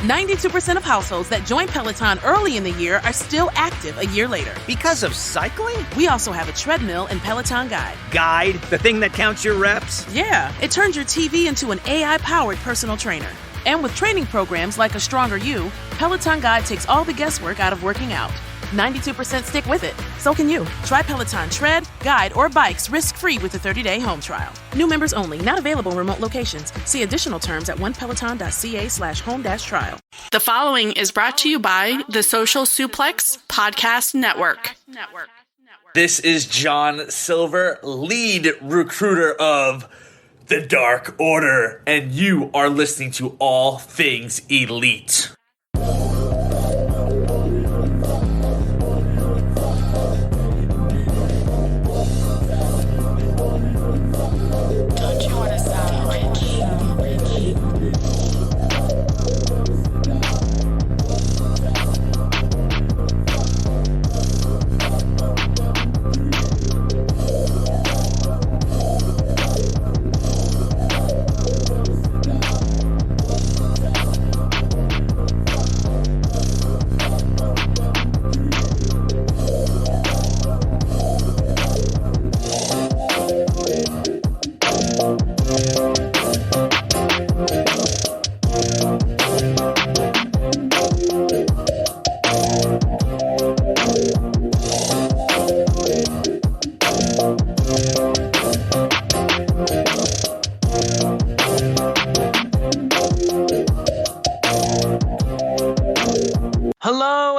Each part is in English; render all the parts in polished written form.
92% of households that join Peloton early in the year are still active a year later. Because of cycling? We also have a treadmill and Peloton Guide. Guide? The thing that counts your reps? Yeah, it turns your TV into an AI-powered personal trainer. And with training programs like A Stronger You, Peloton Guide takes all the guesswork out of working out. 92% stick with it. So can you. Try Peloton Tread, Guide, or Bikes risk-free with a 30-day home trial. New members only. Not available in remote locations. See additional terms at onepeloton.ca/home-trial. The following is brought to you by the Social Suplex Podcast Network. This is John Silver, lead recruiter of the Dark Order, and you are listening to All Things Elite.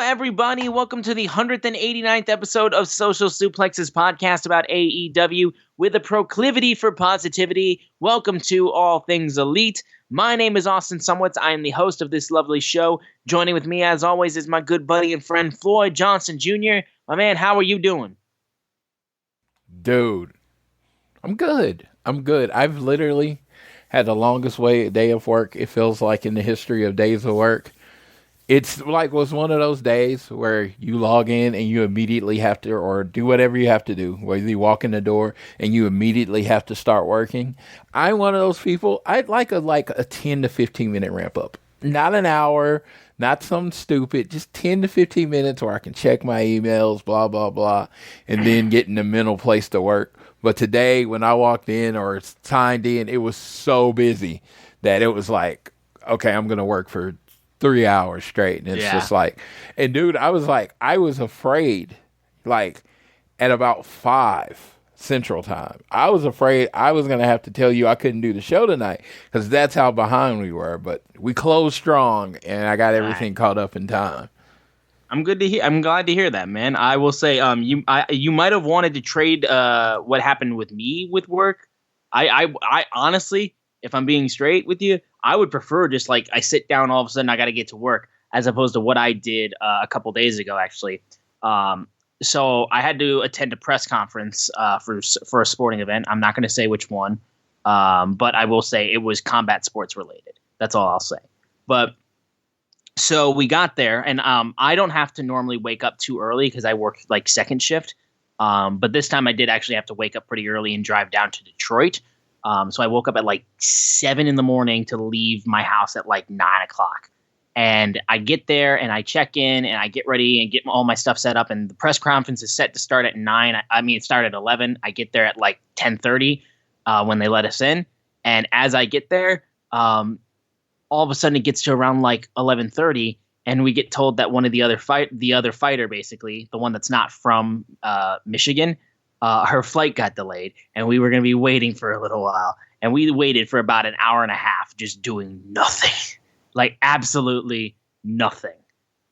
Everybody, welcome to the 189th episode of Social Suplex's podcast about AEW with a proclivity for positivity. Welcome to All Things Elite. My name is Austin Somewhat's. I am the host of this lovely show. Joining with me, as always, is my good buddy and friend Floyd Johnson Jr. My man, how are you doing? Dude, I'm good. I've literally had the longest day of work, it feels like, in the history of days of work. It's like was one of those days where you log in and you immediately have to, or do whatever you have to do, whether you walk in the door and you immediately have to start working. I'm one of those people. I'd like a 10 to 15 minute ramp up, not an hour, not something stupid, just 10 to 15 minutes where I can check my emails, blah, blah, blah, and then get in the mental place to work. But today when I walked in or signed in, it was so busy that it was like, okay, I'm going to work for 3 hours straight. And it's just like, and dude, I was afraid, like at about 5 Central Time, I was afraid I was going to have to tell you I couldn't do the show tonight because that's how behind we were. But we closed strong and I got everything caught up in time. I'm glad to hear that, man. I will say, you might have wanted to trade what happened with me with work. I honestly, if I'm being straight with you, I would prefer just like I sit down, all of a sudden I got to get to work, as opposed to what I did a couple days ago, actually. So I had to attend a press conference for a sporting event. I'm not going to say which one, but I will say it was combat sports related. That's all I'll say. But so we got there, and I don't have to normally wake up too early because I work like second shift. But this time I did actually have to wake up pretty early and drive down to Detroit. So I woke up at like 7 a.m. to leave my house at like 9 o'clock. And I get there and I check in and I get ready and get all my stuff set up. And the press conference is set to start at 9. It started at 11. I get there at like 10:30 when they let us in. And as I get there, all of a sudden it gets to around like 11:30. And we get told that one of the other fighter, basically, the one that's not from Michigan, her flight got delayed, and we were going to be waiting for a little while. And we waited for about an hour and a half just doing nothing, like absolutely nothing.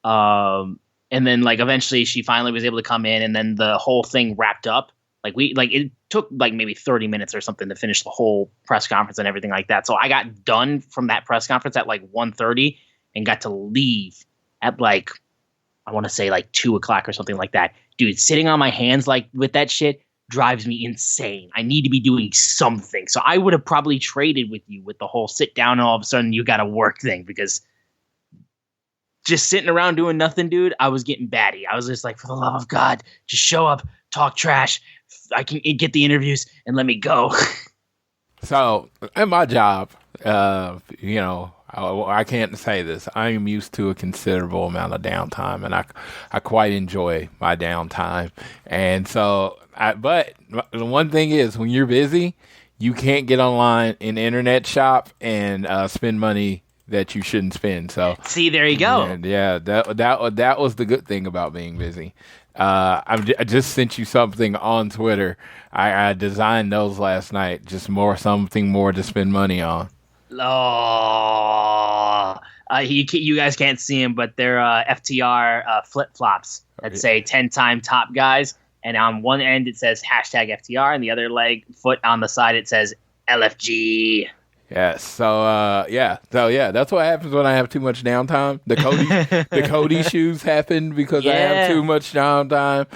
And then like eventually she finally was able to come in, and then the whole thing wrapped up. It took like maybe 30 minutes or something to finish the whole press conference and everything like that. So I got done from that press conference at like 1:30 and got to leave at like, I want to say like 2 o'clock or something like that. Dude, sitting on my hands like with that shit drives me insane. I need to be doing something. So I would have probably traded with you with the whole sit down and all of a sudden you got to work thing, because just sitting around doing nothing, dude, I was getting batty. I was just like, for the love of God, just show up, talk trash. I can get the interviews and let me go. So at my job, I can't say this. I am used to a considerable amount of downtime, and I quite enjoy my downtime. And so, but the one thing is, when you're busy, you can't get online in internet shop and spend money that you shouldn't spend. So see, there you go. Yeah, that was the good thing about being busy. I just sent you something on Twitter. I designed those last night. Just something more to spend money on. Oh, you guys can't see them, but they're FTR flip-flops that say 10-time top guys. And on one end, it says hashtag FTR, and the other foot on the side, it says LFG. Yes. So that's what happens when I have too much downtime. The Cody shoes happen because I have too much downtime.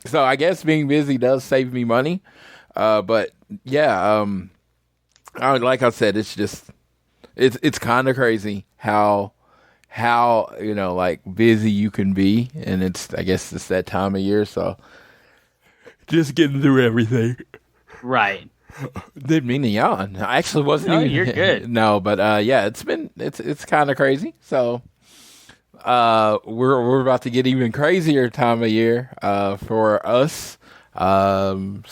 So I guess being busy does save me money. But yeah, like I said, it's kind of crazy how busy you can be, and I guess it's that time of year, so just getting through everything. Right. Didn't mean to yawn. I actually wasn't even. You're good. No, but it's kind of crazy. So we're about to get even crazier time of year for us. So I'm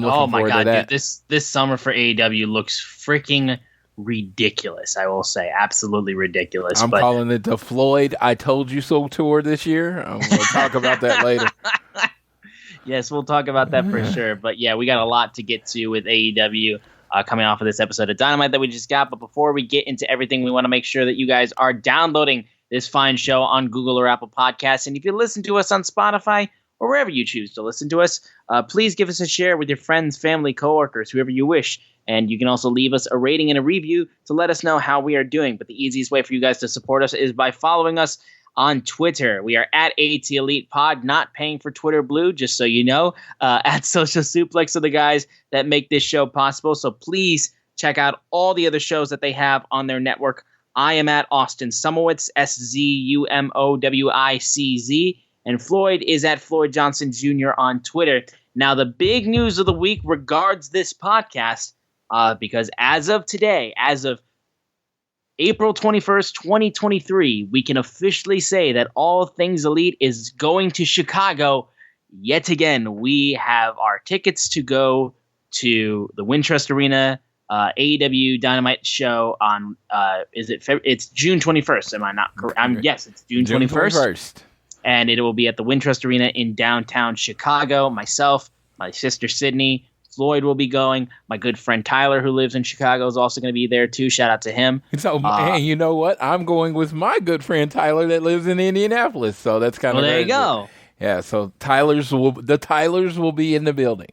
looking forward to that. Dude, this summer for AEW looks freaking ridiculous. I will say, absolutely ridiculous. I'm calling it the Floyd "I Told You So" tour this year. I'm going to talk about that later. Yes, we'll talk about that for sure. But yeah, we got a lot to get to with AEW coming off of this episode of Dynamite that we just got. But before we get into everything, we want to make sure that you guys are downloading this fine show on Google or Apple Podcasts. And if you listen to us on Spotify or wherever you choose to listen to us, please give us a share with your friends, family, coworkers, whoever you wish. And you can also leave us a rating and a review to let us know how we are doing. But the easiest way for you guys to support us is by following us on Twitter. We are at AT Elite Pod, not paying for Twitter Blue, just so you know. At Social Suplex are the guys that make this show possible. So please check out all the other shows that they have on their network. I am at Austin Sumowicz, SZUMOWICZ, and Floyd is at Floyd Johnson Jr. on Twitter. Now, the big news of the week regards this podcast, because as of today, as of April 21st, 2023, we can officially say that All Things Elite is going to Chicago yet again. We have our tickets to go to the Wintrust Arena AEW Dynamite show on, it's June 21st. Am I not correct? Yes, it's June 21st. And it will be at the Wintrust Arena in downtown Chicago. Myself, my sister Sydney, Floyd will be going. My good friend Tyler, who lives in Chicago, is also going to be there too. Shout out to him. So, and you know what? I'm going with my good friend Tyler that lives in Indianapolis. So that's kind of there you go. Yeah. So the Tylers will be in the building.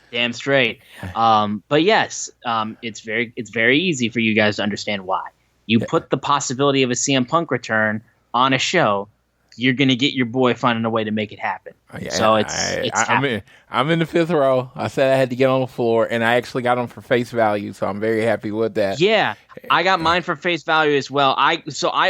Damn straight. But yes, it's very easy for you guys to understand why. You put the possibility of a CM Punk return on a show, you're going to get your boy finding a way to make it happen. Yeah, so I'm in the fifth row. I said I had to get on the floor, and I actually got them for face value, so I'm very happy with that. Yeah, I got mine for face value as well. I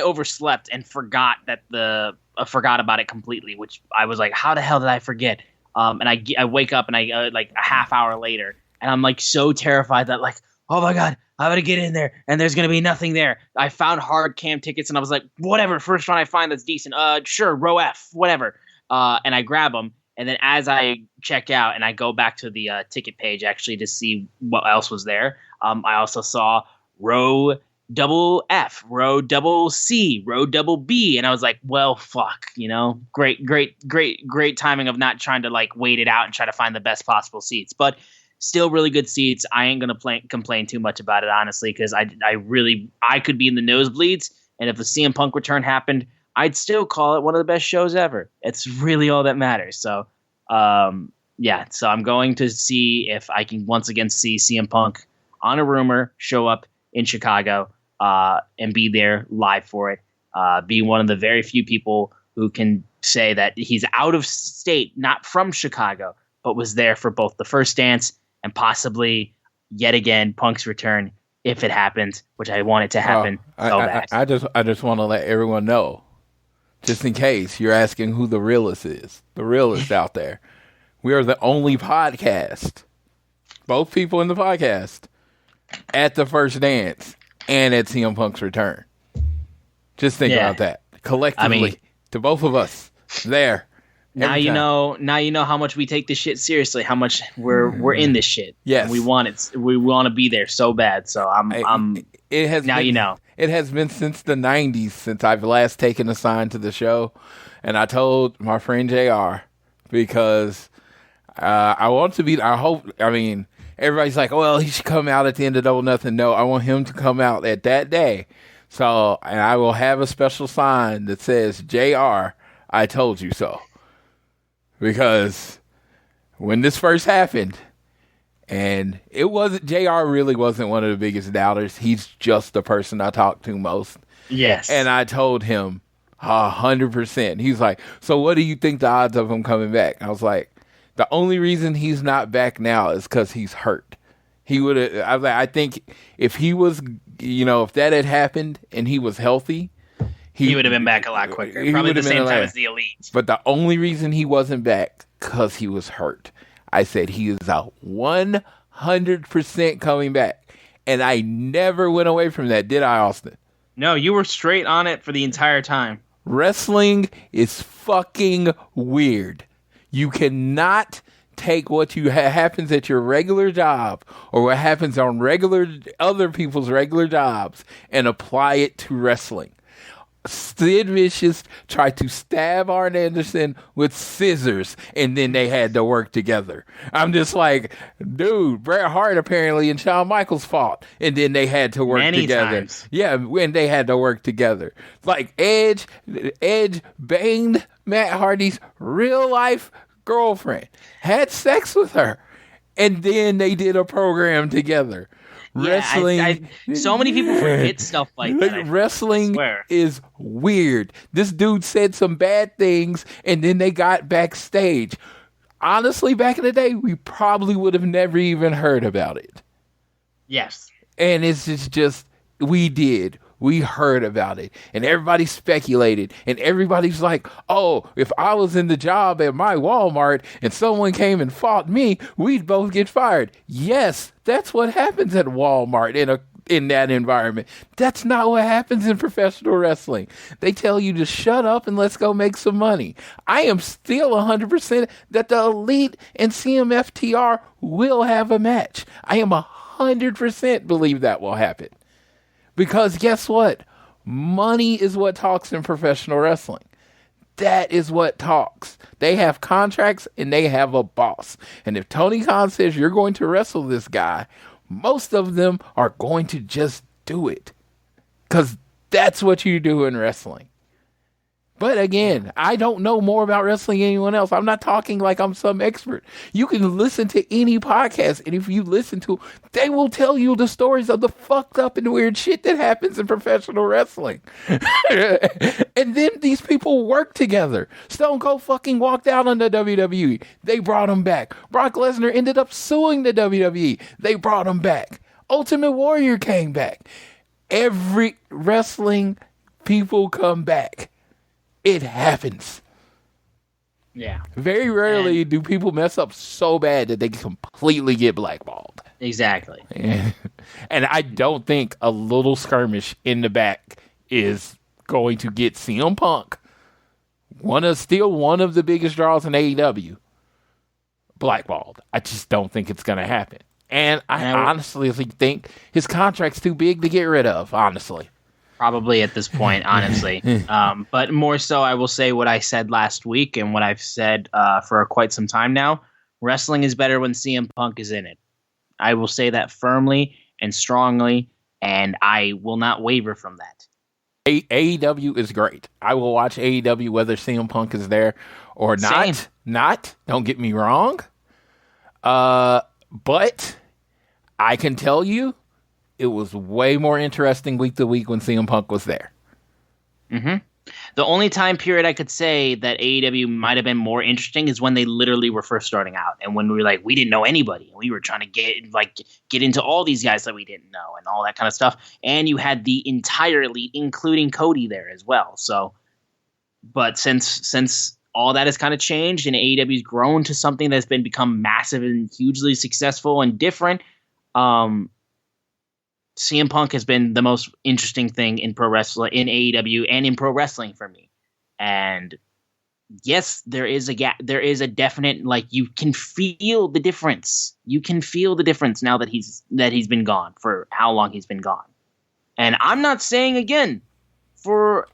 overslept and forgot about it completely, which I was like, how the hell did I forget? And I wake up and I like a half hour later, and I'm like so terrified that like, oh my God, I'm going to get in there and there's going to be nothing there. I found hard cam tickets and I was like, whatever, first one I find that's decent. Sure, row F, whatever. And I grab them. And then as I check out and I go back to the ticket page actually to see what else was there, I also saw row double F, row double C, row double B. And I was like, well, fuck, great timing of not trying to like wait it out and try to find the best possible seats. But still really good seats. I ain't going to complain too much about it, honestly, because I could be in the nosebleeds. And if the CM Punk return happened, I'd still call it one of the best shows ever. It's really all that matters. So, so I'm going to see if I can once again see CM Punk on a rumor show up in Chicago and be there live for it. Be one of the very few people who can say that he's out of state, not from Chicago, but was there for both the first dance and possibly yet again Punk's return if it happens, which I want it to happen so bad. I just want to let everyone know, just in case you're asking who the realist is. The realist out there. We are the only podcast, both people in the podcast, at the first dance and at CM Punk's return. Just think about that collectively to both of us there. Now you know how much we take this shit seriously. How much we're in this shit. Yes, and we want it. We want to be there so bad. So It has now been, you know. It has been since the 90s since I've last taken a sign to the show, and I told my friend JR because I want to be. I hope. I mean, everybody's like, well, he should come out at the end of Double Nothing. No, I want him to come out at that day. So, and I will have a special sign that says, JR, I told you so. Because when this first happened, and it wasn't, JR really wasn't one of the biggest doubters. He's just the person I talk to most. Yes. And I told him 100%. He's like, so what do you think the odds of him coming back? I was like, the only reason he's not back now is because he's hurt. He would have, I was like, I think if he was, if that had happened and he was healthy, he would have been back a lot quicker. Probably at the same time as the Elite. But the only reason he wasn't back, because he was hurt. I said he is a 100% coming back. And I never went away from that, did I, Austin? No, you were straight on it for the entire time. Wrestling is fucking weird. You cannot take what happens at your regular job or what happens on other people's regular jobs and apply it to wrestling. Sid Vicious tried to stab Arn Anderson with scissors, and then they had to work together. I'm just like, dude, Bret Hart apparently and Shawn Michaels fought, and then they had to work together. Times. Yeah, when they had to work together. Like Edge banged Matt Hardy's real life girlfriend, had sex with her, and then they did a program together. Yeah, wrestling. So many people forget stuff like that. Wrestling is weird. This dude said some bad things, and then they got backstage. Honestly, back in the day, we probably would have never even heard about it. Yes. And it's just we did. We heard about it, and everybody speculated, and everybody's like, oh, if I was in the job at my Walmart and someone came and fought me, we'd both get fired. Yes, that's what happens at Walmart in that environment. That's not what happens in professional wrestling. They tell you to shut up and let's go make some money. I am still 100% that the Elite and CMFTR will have a match. I am 100% believe that will happen. Because guess what? Money is what talks in professional wrestling. That is what talks. They have contracts and they have a boss. And if Tony Khan says you're going to wrestle this guy, most of them are going to just do it. Because that's what you do in wrestling. But again, I don't know more about wrestling than anyone else. I'm not talking like I'm some expert. You can listen to any podcast, and if you listen to, they will tell you the stories of the fucked up and weird shit that happens in professional wrestling. And then these people work together. Stone Cold fucking walked out on the WWE. They brought him back. Brock Lesnar ended up suing the WWE. They brought him back. Ultimate Warrior came back. Every wrestling people come back. It happens. Yeah. Very rarely do people mess up so bad that they completely get blackballed. Exactly. And I don't think a little skirmish in the back is going to get CM Punk, one of the biggest draws in AEW, blackballed. I just don't think it's going to happen. And I honestly think his contract's too big to get rid of, honestly. Probably at this point, honestly. But more so, I will say what I said last week and what I've said for quite some time now. Wrestling is better when CM Punk is in it. I will say that firmly and strongly, and I will not waver from that. AEW is great. I will watch AEW whether CM Punk is there or not. Same. Don't get me wrong. But I can tell you, it was way more interesting week to week when CM Punk was there. Mm-hmm. The only time period I could say that AEW might have been more interesting is when they literally were first starting out, and when we didn't know anybody, and we were trying to get into all these guys that we didn't know, and all that kind of stuff. And you had the entire Elite, including Cody, there as well. So, but since all that has kind of changed, and AEW's grown to something that's become massive and hugely successful and different, CM Punk has been the most interesting thing in pro wrestling, in AEW, and in pro wrestling for me. And yes, there is a gap. There is a definite, like, you can feel the difference. You can feel the difference now that he's been gone for how long he's been gone. And I'm not saying, again, for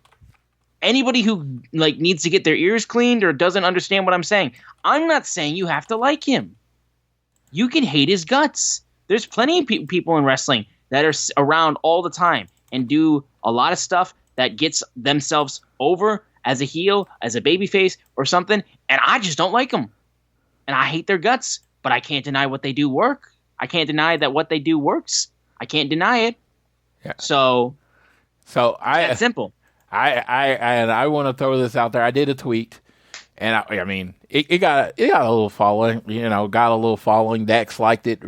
anybody who like needs to get their ears cleaned or doesn't understand what I'm saying, I'm not saying you have to like him. You can hate his guts. There's plenty of people in wrestling that are around all the time and do a lot of stuff that gets themselves over as a heel, as a babyface, or something, and I just don't like them. And I hate their guts, but I can't deny what they do work. I can't deny that what they do works. I can't deny it. Yeah. So that's simple. I want to throw this out there. I did a tweet, and I mean, it got a little following. Got a little following. Dax liked it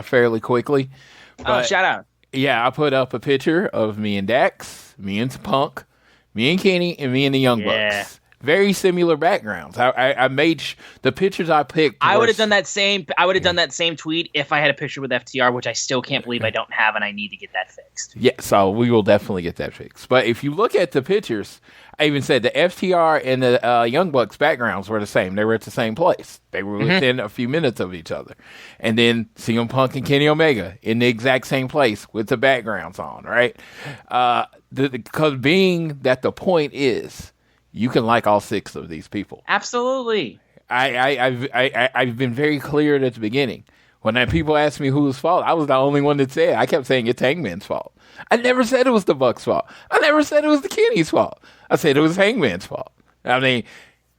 fairly quickly. But, shout out! Yeah, I put up a picture of me and Dax, me and Punk, me and Kenny, and me and the Young Bucks. Very similar backgrounds. I made the pictures I picked. I would have done that same. I would have done that same tweet if I had a picture with FTR, which I still can't believe I don't have, and I need to get that fixed. Yeah, so we will definitely get that fixed. But if you look at the pictures, I even said the FTR and the Young Bucks backgrounds were the same. They were at the same place. They were within a few minutes of each other. And then CM Punk and Kenny Omega in the exact same place with the backgrounds on, right? Because being that the point is, you can like all 6 of these people. Absolutely. I've been very clear at the beginning. When people asked me whose fault, I was the only one that said. I kept saying it's Hangman's fault. I never said it was the Bucks' fault. I never said it was the Kenny's fault. I said it was Hangman's fault. I mean,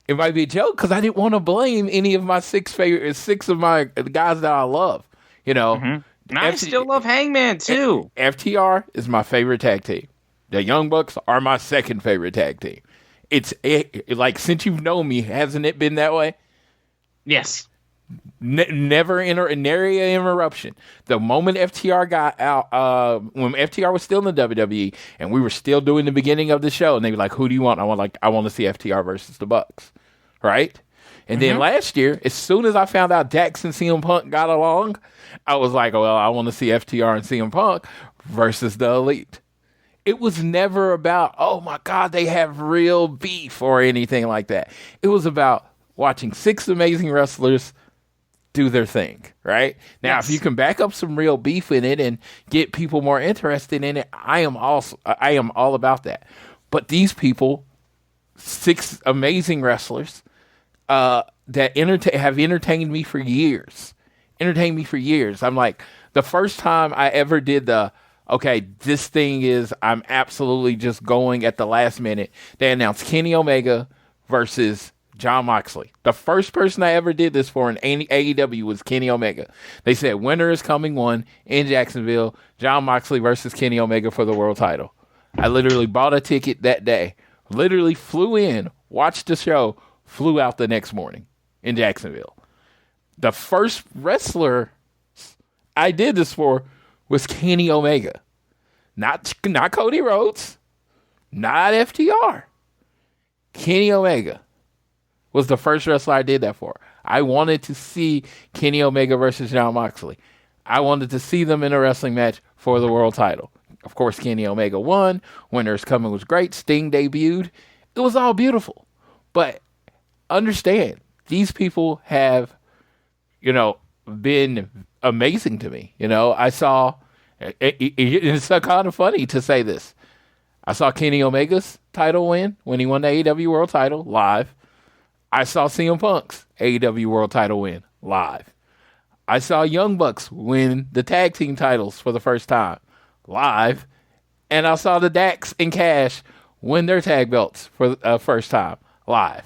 it might be a joke because I didn't want to blame any of my 6 of my guys that I love. Mm-hmm. I still love Hangman too. FTR is my favorite tag team. The Young Bucks are my second favorite tag team. It's like, since you've known me, hasn't it been that way? Yes. Never an area interruption. The moment FTR got out, when FTR was still in the WWE, and we were still doing the beginning of the show, and they were like, "Who do you want?" I want to see FTR versus the Bucks, right? And then last year, as soon as I found out Dax and CM Punk got along, I was like, "Well, I want to see FTR and CM Punk versus the Elite." It was never about, oh my God, they have real beef or anything like that. It was about watching 6 amazing wrestlers do their thing, right? Now, if you can back up some real beef in it and get people more interested in it, I am all about that. But these people, 6 amazing wrestlers that have entertained me for years. I'm like, the first time I ever did okay, this thing is, I'm absolutely just going at the last minute. They announced Kenny Omega versus Jon Moxley. The first person I ever did this for in AEW was Kenny Omega. They said, winner is coming 1 in Jacksonville, Jon Moxley versus Kenny Omega for the world title. I literally bought a ticket that day, literally flew in, watched the show, flew out the next morning in Jacksonville. The first wrestler I did this for was Kenny Omega. Not Cody Rhodes. Not FTR. Kenny Omega was the first wrestler I did that for. I wanted to see Kenny Omega versus Jon Moxley. I wanted to see them in a wrestling match for the world title. Of course, Kenny Omega won. Winner's Coming was great. Sting debuted. It was all beautiful. But understand, these people have, been amazing to me. I saw, it's kind of funny to say this. I saw Kenny Omega's title win when he won the AEW World title live. I saw CM Punk's AEW World title win live. I saw Young Bucks win the tag team titles for the first time live. And I saw the Dax and Cash win their tag belts for the first time live.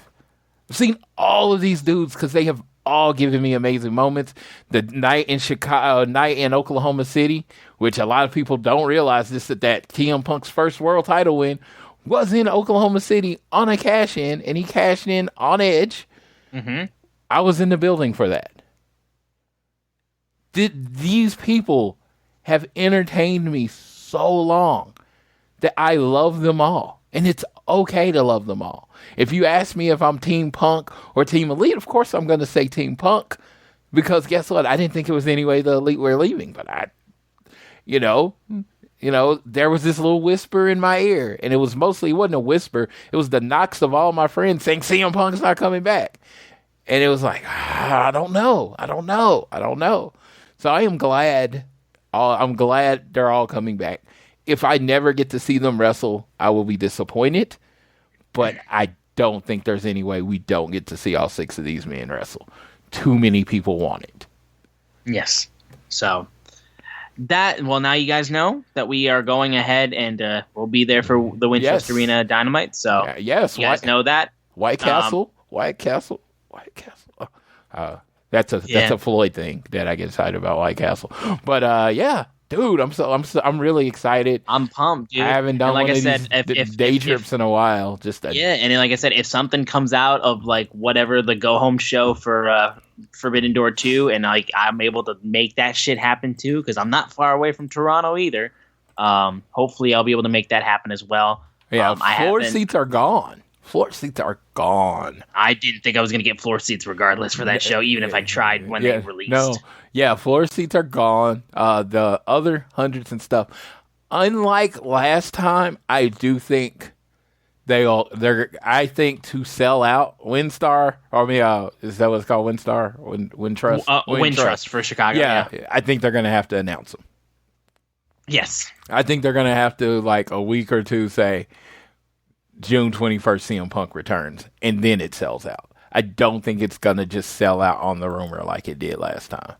I've seen all of these dudes because they have all given me amazing moments. The night in Oklahoma City, which a lot of people don't realize this, that CM Punk's first world title win was in Oklahoma City on a cash-in, and he cashed in on Edge. Mm-hmm. I was in the building for that. These people have entertained me so long that I love them all. And it's okay to love them all. If you ask me if I'm Team Punk or Team Elite, of course I'm going to say Team Punk. Because guess what? I didn't think it was any way the Elite were leaving. But there was this little whisper in my ear, and it wasn't a whisper. It was the knocks of all my friends saying CM Punk's not coming back. And it was like, I don't know. So I am glad. I'm glad they're all coming back. If I never get to see them wrestle, I will be disappointed. But I don't think there's any way we don't get to see all 6 of these men wrestle. Too many people want it. Yes. So now you guys know that we are going ahead and we'll be there for the Winchester Arena Dynamite. So yes, you guys know that. White Castle. That's a Floyd thing that I get excited about, White Castle. But dude, I'm really excited. I'm pumped, dude. I haven't done one of these day trips in a while. And like I said, if something comes out of like whatever the go home show for Forbidden Door 2, and like I'm able to make that shit happen too, because I'm not far away from Toronto either. Hopefully, I'll be able to make that happen as well. Yeah, floor seats are gone. Floor seats are gone. I didn't think I was going to get floor seats regardless for that show, even if I tried when they released. No, floor seats are gone. The other hundreds and stuff. Unlike last time, I do think I think to sell out WinStar, is that what it's called? WinStar? Wintrust? Wintrust for Chicago. Yeah, I think they're going to have to announce them. Yes. I think they're going to have to, like, a week or two say, June 21st, CM Punk returns, and then it sells out. I don't think it's going to just sell out on the rumor like it did last time.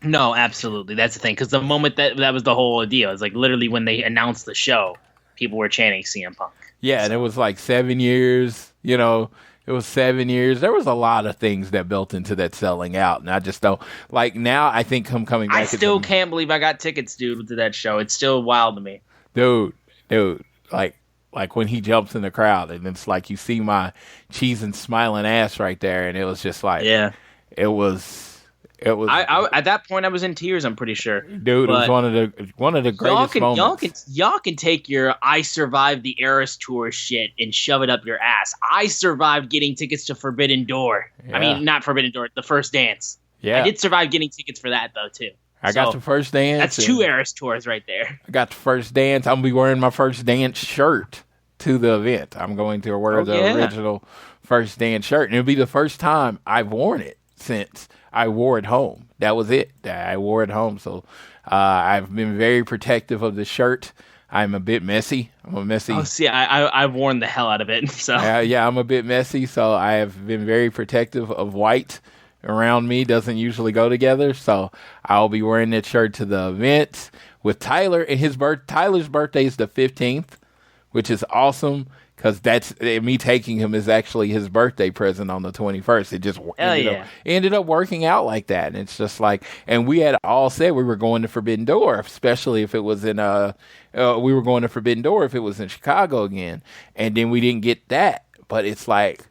No, absolutely. That's the thing, because the moment that was the whole deal. It's like literally when they announced the show, people were chanting CM Punk. Yeah, and it was like 7 years, it was 7 years. There was a lot of things that built into that selling out, and I just don't, like, now I think him coming back. I still can't believe I got tickets, dude, to that show. It's still wild to me. Dude, like when he jumps in the crowd, and it's like you see my cheese and smiling ass right there, and it was just like, it was. I at that point I was in tears. I'm pretty sure, dude. But it was one of the greatest moments. Y'all can take your "I survived the Eras Tour" shit and shove it up your ass. I survived getting tickets to Forbidden Door. Yeah. I mean, not Forbidden Door, the First Dance. Yeah, I did survive getting tickets for that though too. I got the First Dance. That's 2 Eras Tours right there. I got the First Dance. I'm gonna be wearing my First Dance shirt to the event. I'm going to wear the original First Dance shirt, and it'll be the first time I've worn it since I wore it home. That was it. I wore it home. So I've been very protective of the shirt. I'm a bit messy. Oh, see, I've worn the hell out of it. So I'm a bit messy. So I have been very protective of white around me. Doesn't usually go together. So I'll be wearing that shirt to the event with Tyler. And Tyler's birthday is the 15th, which is awesome. Because me taking him is actually his birthday present on the 21st. It just ended up working out like that. And it's just like, and we had all said we were going to Forbidden Door, especially if it was in we were going to Forbidden Door if it was in Chicago again. And then we didn't get that. But it's like,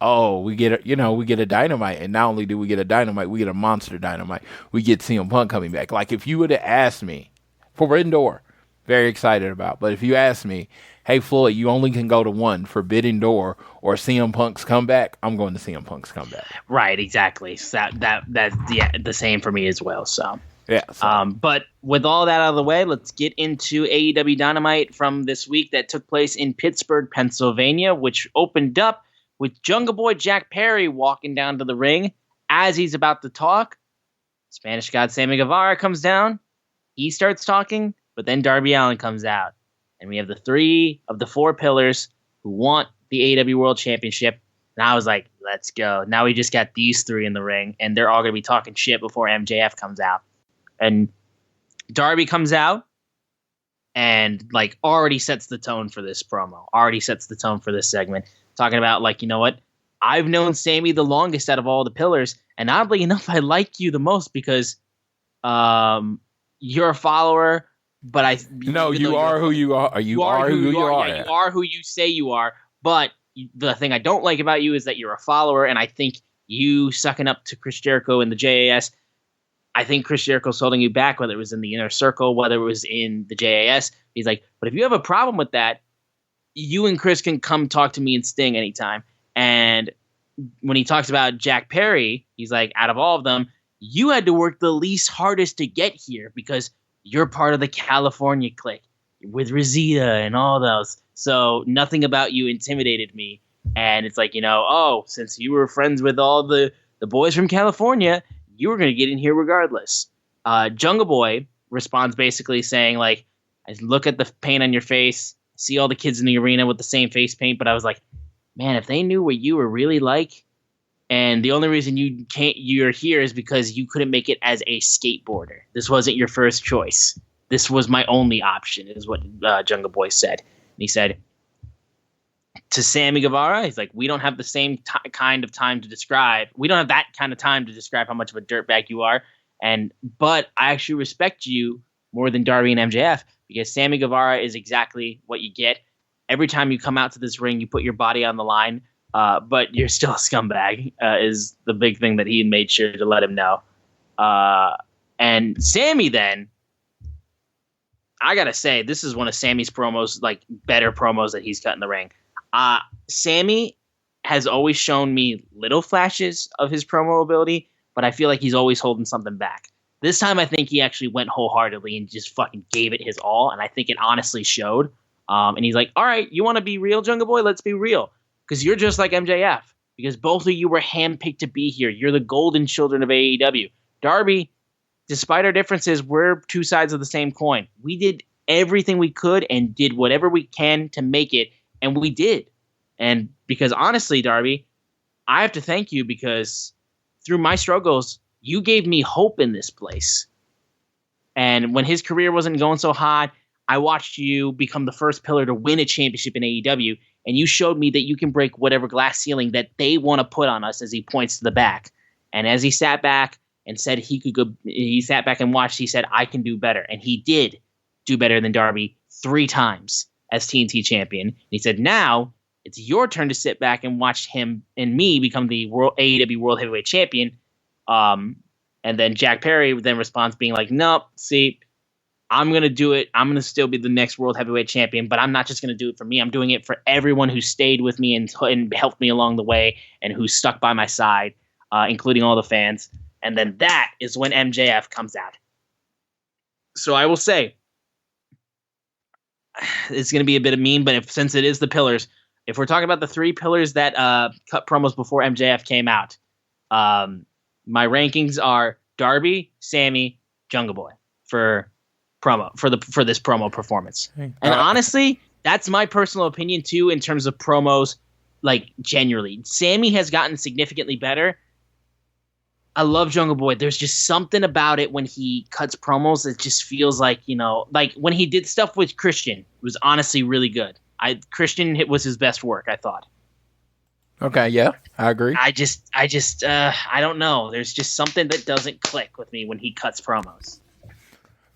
we get a Dynamite. And not only do we get a Dynamite, we get a monster Dynamite. We get CM Punk coming back. Like if you would have asked me, Forbidden Door, very excited about. But if you asked me, hey, Floyd, you only can go to one, Forbidden Door or CM Punk's comeback, I'm going to CM Punk's comeback. Right, exactly. So that's the same for me as well. So yeah. But with all that out of the way, let's get into AEW Dynamite from this week that took place in Pittsburgh, Pennsylvania, which opened up with Jungle Boy Jack Perry walking down to the ring. As he's about to talk, Spanish God Sammy Guevara comes down. He starts talking, but then Darby Allin comes out. And we have the 3 of the 4 pillars who want the AEW World Championship. And I was like, let's go. Now we just got these 3 in the ring, and they're all going to be talking shit before MJF comes out. And Darby comes out and, like, already sets the tone for this promo, already sets the tone for this segment, talking about, like, you know what? I've known Sammy the longest out of all the pillars, and oddly enough, I like you the most because you're a follower. But you are who you are. You are who you are. Yeah, you are who you say you are. But the thing I don't like about you is that you're a follower, and I think you sucking up to Chris Jericho in the JAS. I think Chris Jericho's holding you back, whether it was in the Inner Circle, whether it was in the JAS. He's like, but if you have a problem with that, you and Chris can come talk to me and Sting anytime. And when he talks about Jack Perry, he's like, out of all of them, you had to work the least hardest to get here because you're part of the California clique with Rosita and all those. So nothing about you intimidated me. And it's like, since you were friends with all the boys from California, you were going to get in here regardless. Jungle Boy responds basically saying, like, I look at the paint on your face, see all the kids in the arena with the same face paint, but I was like, man, if they knew what you were really like, and the only reason you're here is because you couldn't make it as a skateboarder. This wasn't your first choice. This was my only option, is what Jungle Boy said. And he said to Sammy Guevara, he's like, we don't have the same kind of time to describe. We don't have that kind of time to describe how much of a dirtbag you are. But I actually respect you more than Darby and MJF, because Sammy Guevara is exactly what you get. Every time you come out to this ring, you put your body on the line, but you're still a scumbag, is the big thing that he made sure to let him know. And Sammy then, I got to say, this is one of Sammy's promos, like better promos that he's cut in the ring. Sammy has always shown me little flashes of his promo ability, but I feel like he's always holding something back. This time, I think he actually went wholeheartedly and just fucking gave it his all, and I think it honestly showed. And he's like, all right, you want to be real, Jungle Boy? Let's be real. Because you're just like MJF. Because both of you were handpicked to be here. You're the golden children of AEW. Darby, despite our differences, we're two sides of the same coin. We did everything we could and did whatever we can to make it, and we did. And because honestly, Darby, I have to thank you, because through my struggles, you gave me hope in this place. And when his career wasn't going so hot, I watched you become the first pillar to win a championship in AEW, and you showed me that you can break whatever glass ceiling that they want to put on us, as he points to the back. And as he sat back and said he could go, he sat back and watched, he said, I can do better. And he did do better than Darby 3 times as TNT champion. And he said, now it's your turn to sit back and watch him and me become the AEW World Heavyweight Champion. And then Jack Perry then responds being like, nope, see, I'm going to do it. I'm going to still be the next World Heavyweight Champion, but I'm not just going to do it for me. I'm doing it for everyone who stayed with me and helped me along the way and who stuck by my side, including all the fans. And then that is when MJF comes out. So I will say, it's going to be a bit of meme, but since it is the pillars, if we're talking about the 3 pillars that cut promos before MJF came out, my rankings are Darby, Sammy, Jungle Boy for this promo performance. And honestly, that's my personal opinion too in terms of promos. Like, generally, Sammy has gotten significantly better. I love Jungle Boy. There's just something about it when he cuts promos that just feels like, like when he did stuff with Christian, it was honestly really good. Christian was his best work, I thought. Okay, yeah, I agree. I don't know. There's just something that doesn't click with me when he cuts promos.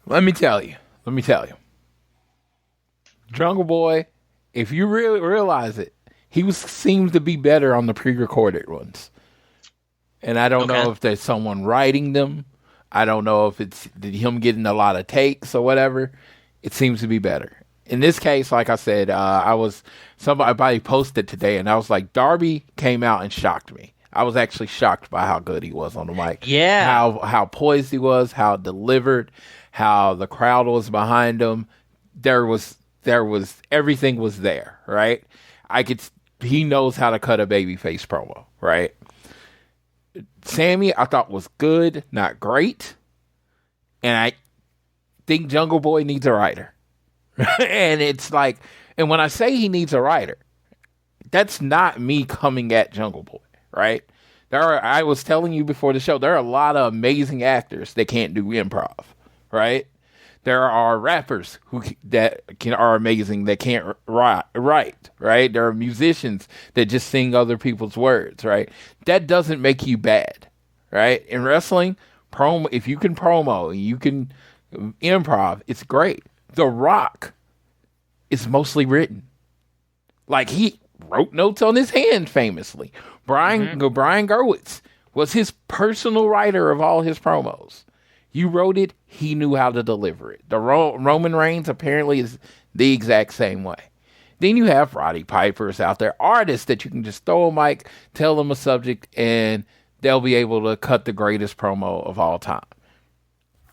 Let me tell you. Jungle Boy, if you really realize it, he seems to be better on the pre-recorded ones. And I don't know if there's someone writing them. I don't know if it's him getting a lot of takes or whatever. It seems to be better. In this case, like I said, somebody posted today, and I was like, Darby came out and shocked me. I was actually shocked by how good he was on the mic. Yeah. How poised he was, how delivered, how the crowd was behind him. There was everything was there, right? He knows how to cut a babyface promo, right? Sammy, I thought was good, not great. And I think Jungle Boy needs a writer. And it's like, and when I say he needs a writer, that's not me coming at Jungle Boy, right? I was telling you before the show, there are a lot of amazing actors that can't do improv, right? There are rappers that are amazing that can't write, right? There are musicians that just sing other people's words, right? That doesn't make you bad, right? In wrestling, if you can promo and you can improv, it's great. The Rock is mostly written. Like, he wrote notes on his hand famously. Brian Gerwitz was his personal writer of all his promos. You wrote it, he knew how to deliver it. The Roman Reigns apparently is the exact same way. Then you have Roddy Pipers out there, artists that you can just throw a mic, tell them a subject, and they'll be able to cut the greatest promo of all time.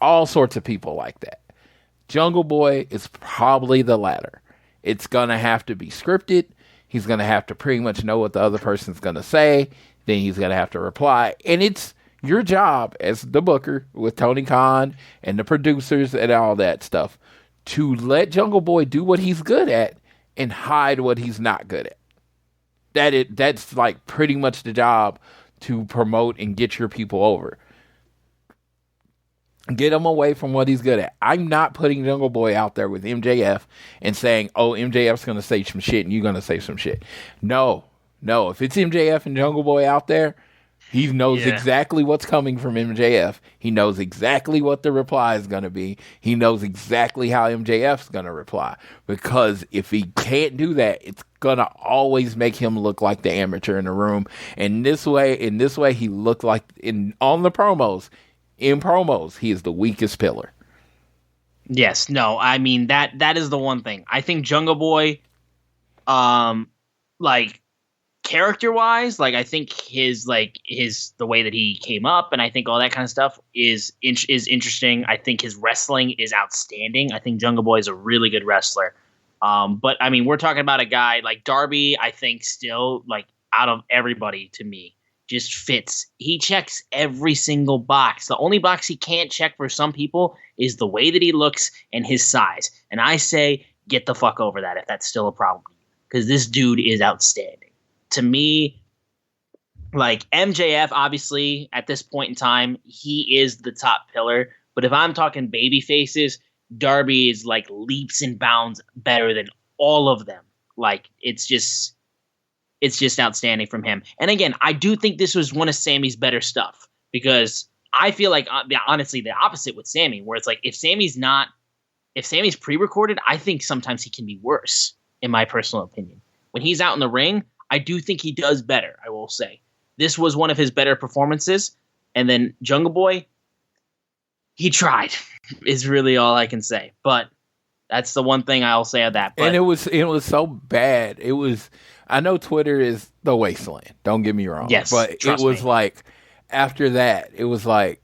All sorts of people like that. Jungle Boy is probably the latter. It's going to have to be scripted. He's going to have to pretty much know what the other person's going to say. Then he's going to have to reply. And it's your job as the booker with Tony Khan and the producers and all that stuff to let Jungle Boy do what he's good at and hide what he's not good at. That's like pretty much the job to promote and get your people over. Get him away from what he's good at. I'm not putting Jungle Boy out there with MJF and saying, oh, MJF's going to say some shit and you're going to say some shit. No. If it's MJF and Jungle Boy out there, he knows exactly what's coming from MJF. He knows exactly what the reply is going to be. He knows exactly how MJF's going to reply. Because if he can't do that, it's going to always make him look like the amateur in the room. And this way, he looked like on the promos. In promos, he is the weakest pillar. Yes, no, I mean that is the one thing. I think Jungle Boy, like character wise, like I think his the way that he came up, and I think all that kind of stuff is interesting. I think his wrestling is outstanding. I think Jungle Boy is a really good wrestler. But I mean, we're talking about a guy like Darby. I think still like out of everybody to me. Just fits. He checks every single box. The only box he can't check for some people is the way that he looks and his size. And I say, get the fuck over that if that's still a problem. Because this dude is outstanding. To me, like MJF, obviously, at this point in time, he is the top pillar. But if I'm talking baby faces, Darby is like leaps and bounds better than all of them. Like, it's just outstanding from him. And again, I do think this was one of Sammy's better stuff because I feel like honestly the opposite with Sammy, where it's like if Sammy's pre-recorded, I think sometimes he can be worse, in my personal opinion. When he's out in the ring, I do think he does better, I will say. This was one of his better performances. And then Jungle Boy, he tried, is really all I can say. But that's the one thing I'll say of that. But, and it was so bad. I know Twitter is the wasteland. Don't get me wrong. Yes, but it was like after that, it was like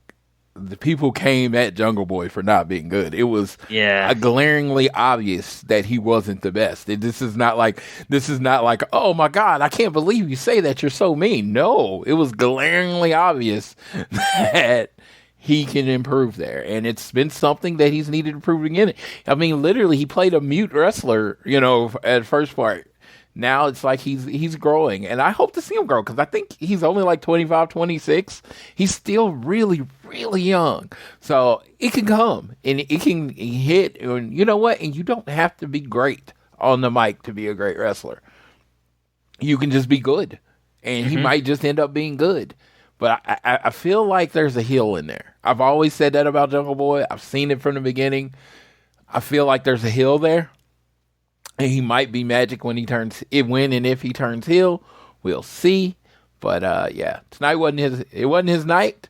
the people came at Jungle Boy for not being good. It was glaringly obvious that he wasn't the best. This is not like, oh my God, I can't believe you say that. You're so mean. No, it was glaringly obvious that he can improve there. And it's been something that he's needed improving in it. I mean, literally, he played a mute wrestler, at first part. Now it's like he's growing, and I hope to see him grow because I think he's only like 25, 26. He's still really, really young. So it can come, and it can hit, and you know what? And you don't have to be great on the mic to be a great wrestler. You can just be good, and he might just end up being good. But I feel like there's a heel in there. I've always said that about Jungle Boy. I've seen it from the beginning. I feel like there's a heel there. And he might be magic when and if he turns heel. We'll see. But tonight wasn't his night.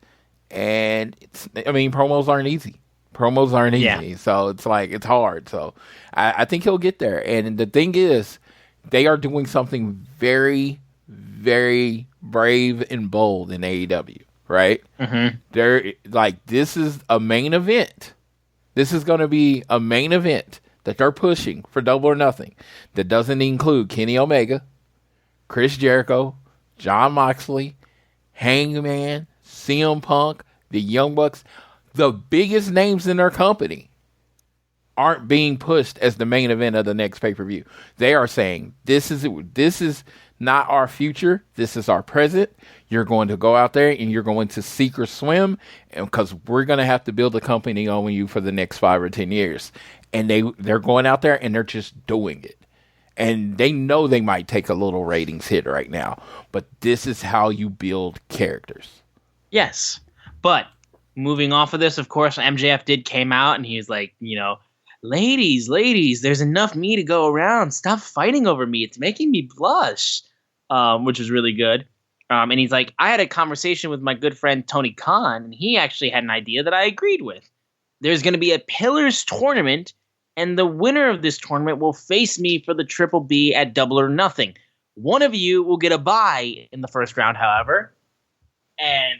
And promos aren't easy. So it's like it's hard. So I think he'll get there. And the thing is, they are doing something very, very brave and bold in AEW, right? Mm-hmm. They're like, this is a main event. This is going to be a main event that they're pushing for Double or Nothing that doesn't include Kenny Omega, Chris Jericho, Jon Moxley, Hangman, CM Punk, the Young Bucks. The biggest names in their company aren't being pushed as the main event of the next pay-per-view. They are saying, this is not our future. This is our present. You're going to go out there and you're going to sink or swim because we're going to have to build a company on you for the next 5 or 10 years. And they're going out there and they're just doing it. And they know they might take a little ratings hit right now. But this is how you build characters. Yes. But moving off of this, of course, MJF came out and he was like, ladies, there's enough me to go around. Stop fighting over me. It's making me blush, which was really good. And he's like, I had a conversation with my good friend Tony Khan, and he actually had an idea that I agreed with. There's going to be a Pillars tournament, and the winner of this tournament will face me for the Triple B at Double or Nothing. One of you will get a bye in the first round, however. And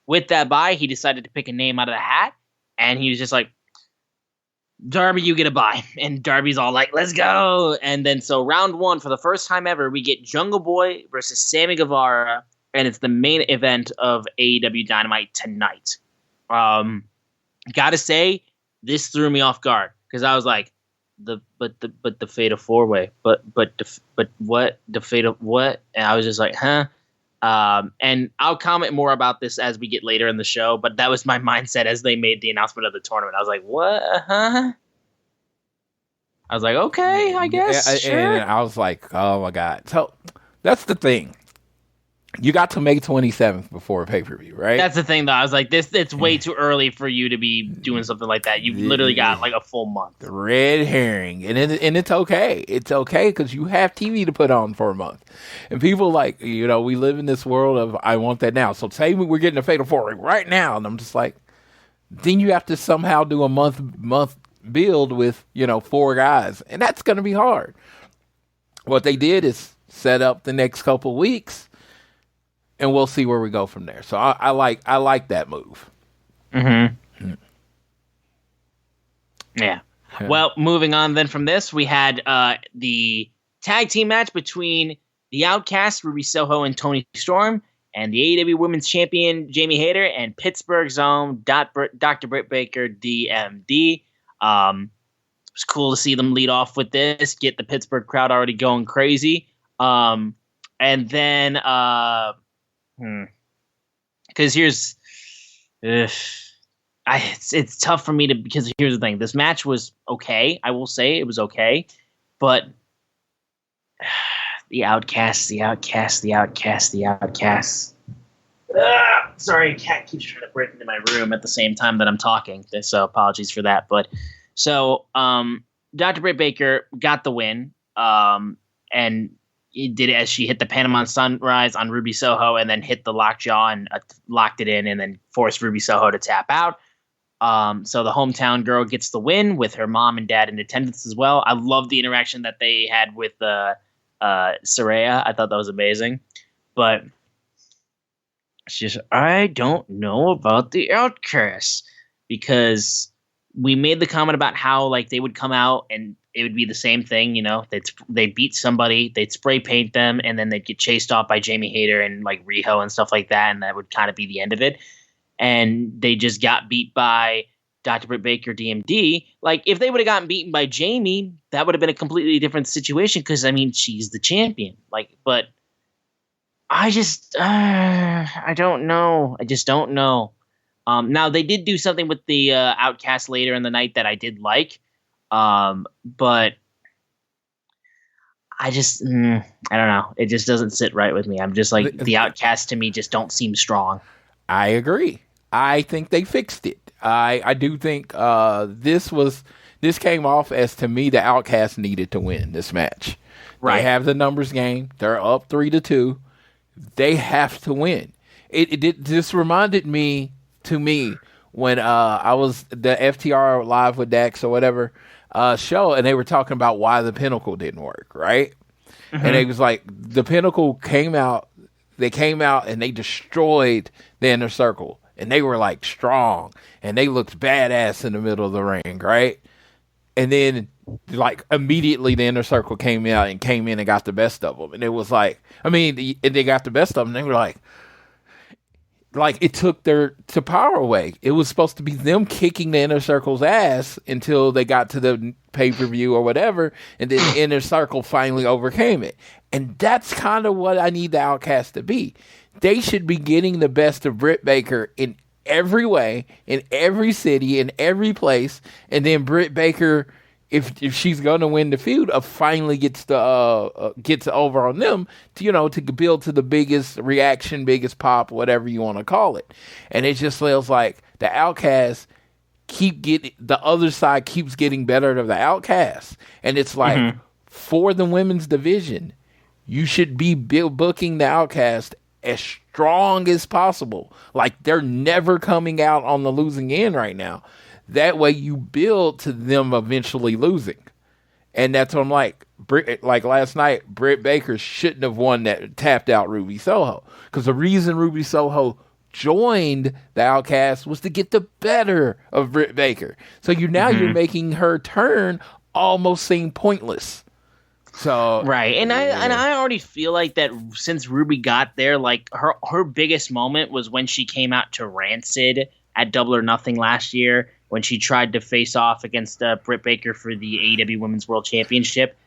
with that bye, he decided to pick a name out of the hat, and he was just like, Darby, you get a bye. And Darby's all like, let's go. And then so round 1, for the first time ever, we get Jungle Boy versus Sammy Guevara. And it's the main event of AEW Dynamite tonight. Gotta say, this threw me off guard. Because I was like, the Fatal 4-Way. But what? The Fatal what? And I was just like, huh? And I'll comment more about this as we get later in the show, but that was my mindset as they made the announcement of the tournament. I was like, what? Huh? I was like, okay, I guess. Sure. And I was like, oh my God. So that's the thing. You got to May 27th before pay-per-view, right? That's the thing, though. I was like, it's way too early for you to be doing something like that. You've literally got like a full month. Red herring. And it's okay. It's okay because you have TV to put on for a month. And people like, we live in this world of, I want that now. So say we're getting a Fatal 4-Way right now. And I'm just like, then you have to somehow do a month build with, 4 guys. And that's going to be hard. What they did is set up the next couple weeks. And we'll see where we go from there. So I like that move. Mm-hmm. Yeah. Well, moving on then from this, we had the tag team match between the Outcasts, Ruby Soho and Toni Storm, and the AEW Women's Champion, Jamie Hayter, and Pittsburgh's own Dr. Britt Baker, DMD. It was cool to see them lead off with this, get the Pittsburgh crowd already going crazy. And then... because here's it's tough for me to, because here's the thing, this match was okay. I will say it was okay, but the Outcasts. Sorry, a cat keeps trying to break into my room at the same time that I'm talking, so apologies for that. But so Dr. Britt Baker got the win, and he did it as she hit the Panama Sunrise on Ruby Soho and then hit the lockjaw and locked it in and then forced Ruby Soho to tap out. So the hometown girl gets the win with her mom and dad in attendance as well. I love the interaction that they had with Saraya. I thought that was amazing. But it's just, I don't know about the Outcasts, because we made the comment about how like they would come out and it would be the same thing, they'd beat somebody, they'd spray paint them, and then they'd get chased off by Jamie Hayter and like Riho and stuff like that, and that would kind of be the end of it. And they just got beat by Dr. Britt Baker, DMD. Like, if they would have gotten beaten by Jamie, that would have been a completely different situation, because, she's the champion. Like, but I just, I don't know. I just don't know. Now, they did do something with the Outcast later in the night that I did like. But I just, I don't know. It just doesn't sit right with me. I'm just like, the Outcasts to me just don't seem strong. I agree. I think they fixed it. I do think this came off as, to me, the Outcasts needed to win this match. Right. They have the numbers game. They're up 3-2. They have to win. This reminded me when I was the FTR Live with Dax or whatever show, and they were talking about why the Pinnacle didn't work, right? Mm-hmm. And it was like, the Pinnacle came out and they destroyed the Inner Circle, and they were like strong, and they looked badass in the middle of the ring, right? And then like immediately the Inner Circle came out and came in and got the best of them, and it was like, they got the best of them, and they were like it took their power away. It was supposed to be them kicking the Inner Circle's ass until they got to the pay-per-view or whatever, and then the Inner Circle finally overcame it. And that's kind of what I need the Outcast to be. They should be getting the best of Britt Baker in every way, in every city, in every place, and then Britt Baker, if she's going to win the feud, finally gets over on them to build to the biggest reaction, biggest pop, whatever you want to call it. And it just feels like the Outcasts the other side keeps getting better to the Outcasts. And it's like, for the women's division, you should be booking the Outcast as strong as possible. Like, they're never coming out on the losing end right now. That way you build to them eventually losing. And that's what I'm like. Like last night, Britt Baker shouldn't have won that, tapped out Ruby Soho. Because the reason Ruby Soho joined the Outcast was to get the better of Britt Baker. So you're making her turn almost seem pointless. So right, and I already feel like that since Ruby got there, like her biggest moment was when she came out to Rancid at Double or Nothing last year when she tried to face off against Britt Baker for the AEW Women's World Championship.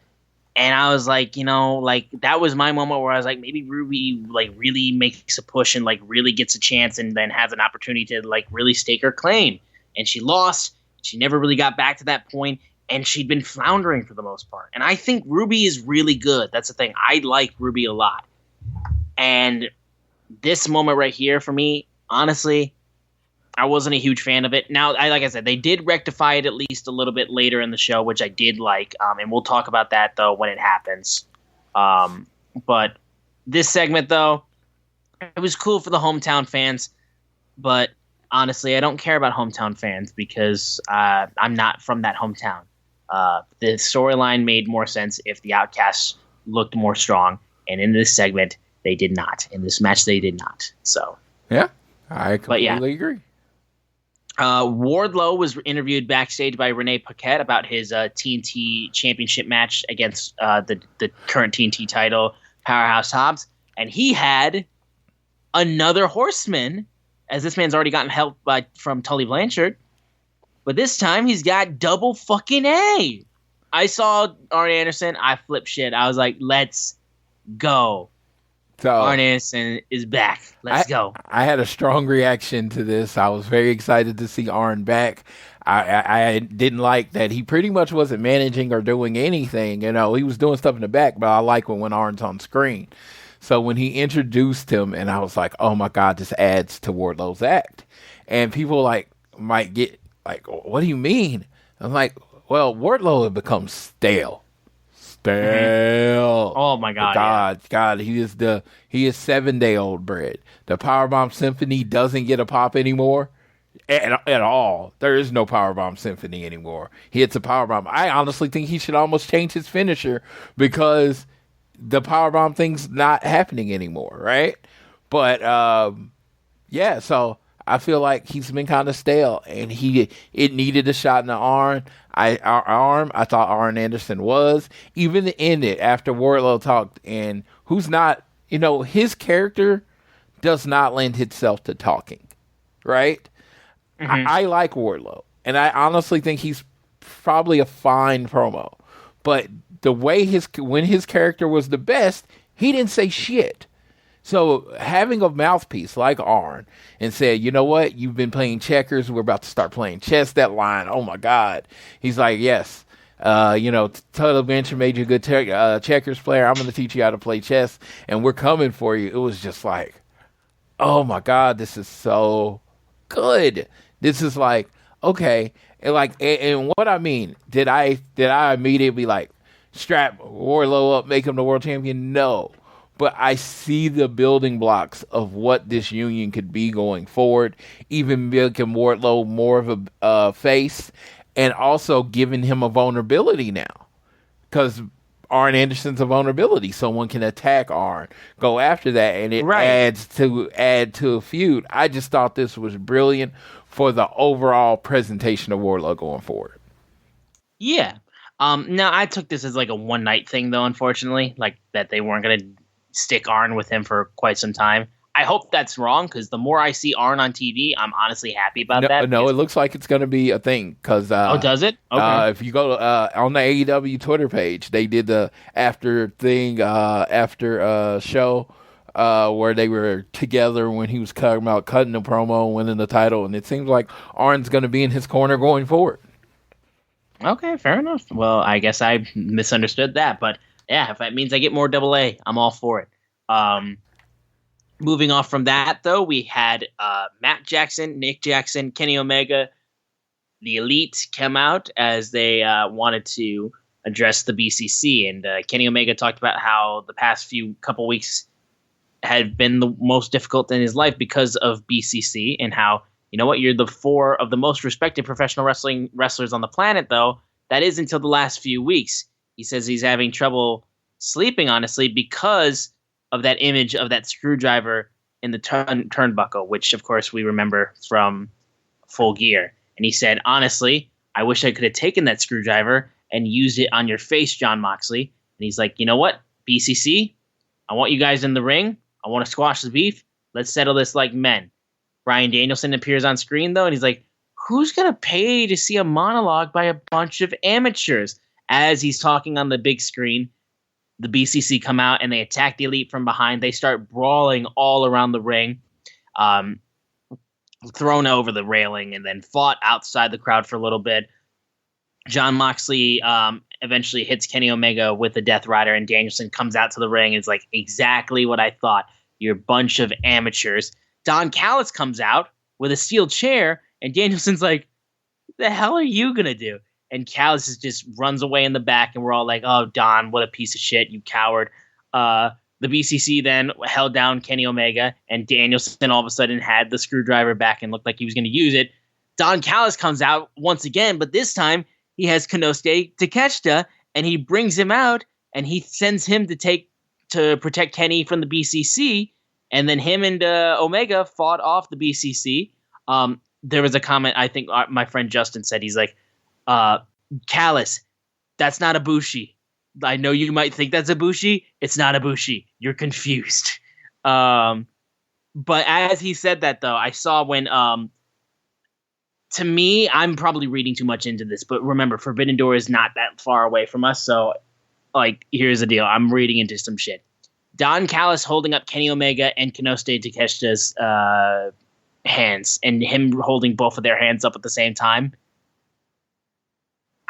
And I was like, that was my moment where I was like, maybe Ruby really makes a push and really gets a chance and then has an opportunity to really stake her claim. And she lost. She never really got back to that point. And she'd been floundering for the most part. And I think Ruby is really good. That's the thing. I like Ruby a lot. And this moment right here for me, honestly, I wasn't a huge fan of it. Now, like I said, they did rectify it at least a little bit later in the show, which I did like. And we'll talk about that, though, when it happens. But this segment, though, it was cool for the hometown fans. But honestly, I don't care about hometown fans because I'm not from that hometown. The storyline made more sense if the Outcasts looked more strong. And in this segment, they did not. In this match, they did not. So yeah, I completely agree. Wardlow was interviewed backstage by Renee Paquette about his TNT Championship match against the current TNT title, Powerhouse Hobbs. And he had another horseman, as this man's already gotten help from Tully Blanchard. But this time he's got double fucking A. I saw Arn Anderson. I flipped shit. I was like, let's go. So Arn Anderson is back. Let's go. I had a strong reaction to this. I was very excited to see Arn back. I didn't like that he pretty much wasn't managing or doing anything. He was doing stuff in the back, but I like when Arn's on screen. So when he introduced him, and I was like, oh my God, this adds to Wardlow's act. And people might get what do you mean? I'm like, well, Wardlow had become stale. Oh my God! God, he is 7-day-old bread. The Powerbomb Symphony doesn't get a pop anymore at all. There is no Powerbomb Symphony anymore. He hits a powerbomb. I honestly think he should almost change his finisher because the powerbomb thing's not happening anymore, right? But yeah, so I feel like he's been kind of stale, and it needed a shot in the arm. I thought Arn Anderson was. Even to end it after Wardlow talked, and who's not, his character does not lend itself to talking, right? Mm-hmm. I like Wardlow, and I honestly think he's probably a fine promo. But the way when his character was the best, he didn't say shit. So having a mouthpiece like Arn and said, you know what, you've been playing checkers, we're about to start playing chess, that line, oh my God. He's like, yes, Tuttle Venture made you a good checkers player. I'm going to teach you how to play chess, and we're coming for you. It was just like, oh my God, this is so good. This is like, okay. And what I mean, did I immediately strap Wardlow up, make him the world champion? No. But I see the building blocks of what this union could be going forward, even making Wardlow more of a face, and also giving him a vulnerability now. Because Arn Anderson's a vulnerability. Someone can attack Arn, go after that, and it adds to a feud. I just thought this was brilliant for the overall presentation of Wardlow going forward. Yeah. Now, I took this as a one-night thing, though, unfortunately. That they weren't going to stick Arn with him for quite some time. I hope that's wrong, because the more I see Arn on TV, I'm honestly happy about that. No, it looks like it's going to be a thing. Cause, does it? Okay. If you go on the AEW Twitter page, they did the after show where they were together when he was talking about cutting the promo and winning the title, and it seems like Arn's going to be in his corner going forward. Okay, fair enough. Well, I guess I misunderstood that, but yeah, if that means I get more double A, I'm all for it. Moving off from that, though, we had Matt Jackson, Nick Jackson, Kenny Omega, the Elite come out as they wanted to address the BCC. And Kenny Omega talked about how the past couple weeks had been the most difficult in his life because of BCC, and how, you're the 4 of the most respected professional wrestlers on the planet, though. That is until the last few weeks. He says he's having trouble sleeping, honestly, because of that image of that screwdriver in the turnbuckle, which of course we remember from Full Gear. And he said, honestly, I wish I could have taken that screwdriver and used it on your face, Jon Moxley. And he's like, you know what, BCC, I want you guys in the ring. I want to squash the beef. Let's settle this like men. Bryan Danielson appears on screen, though, and he's like, who's going to pay to see a monologue by a bunch of amateurs? As he's talking on the big screen, the BCC come out and they attack the Elite from behind. They start brawling all around the ring, thrown over the railing, and then fought outside the crowd for a little bit. Jon Moxley eventually hits Kenny Omega with the Death Rider, and Danielson comes out to the ring and is like, exactly what I thought. You're a bunch of amateurs. Don Callis comes out with a steel chair, and Danielson's like, what the hell are you going to do? And Callis just runs away in the back, and we're all like, oh, Don, what a piece of shit, you coward. The BCC then held down Kenny Omega, and Danielson all of a sudden had the screwdriver back and looked like he was going to use it. Don Callis comes out once again, but this time he has Konosuke Takeshita, and he brings him out, and he sends him to protect Kenny from the BCC, and then him and Omega fought off the BCC. There was a comment, I think my friend Justin said, he's like, Callis, that's not Ibushi. I know you might think that's Ibushi. It's not Ibushi. You're confused. But as he said that, though, I saw when, to me, I'm probably reading too much into this, but remember, Forbidden Door is not that far away from us. So, like, here's the deal. I'm reading into some shit. Don Callis holding up Kenny Omega and Konosuke Takeshita's hands, and him holding both of their hands up at the same time.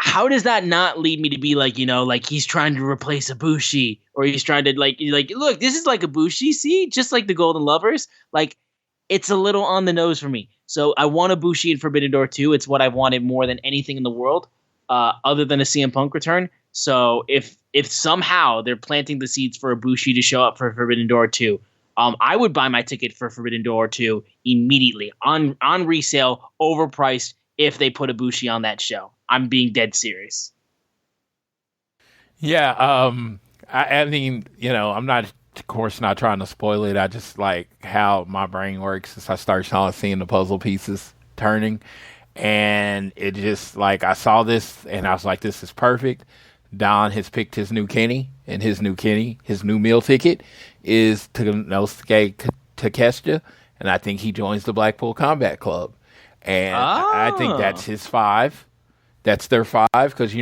How does that not lead me to be like, like he's trying to replace Ibushi, or he's trying to like, look, this is like Ibushi, see, just like the Golden Lovers. Like, it's a little on the nose for me. So I want Ibushi in Forbidden Door 2. It's what I've wanted more than anything in the world, other than a CM Punk return. So if somehow they're planting the seeds for Ibushi to show up for Forbidden Door 2, I would buy my ticket for Forbidden Door 2 immediately on resale, overpriced, if they put Ibushi on that show. I'm being dead serious. Yeah, I mean, I'm not, of course, not trying to spoil it. I just like how my brain works as I start seeing the puzzle pieces turning. And it just, like, I saw this, and I was like, this is perfect. Don has picked his new Kenny, and his new meal ticket is Konosuke Takeshita, and I think he joins the Blackpool Combat Club. And I think that's his 5. That's their 5, because,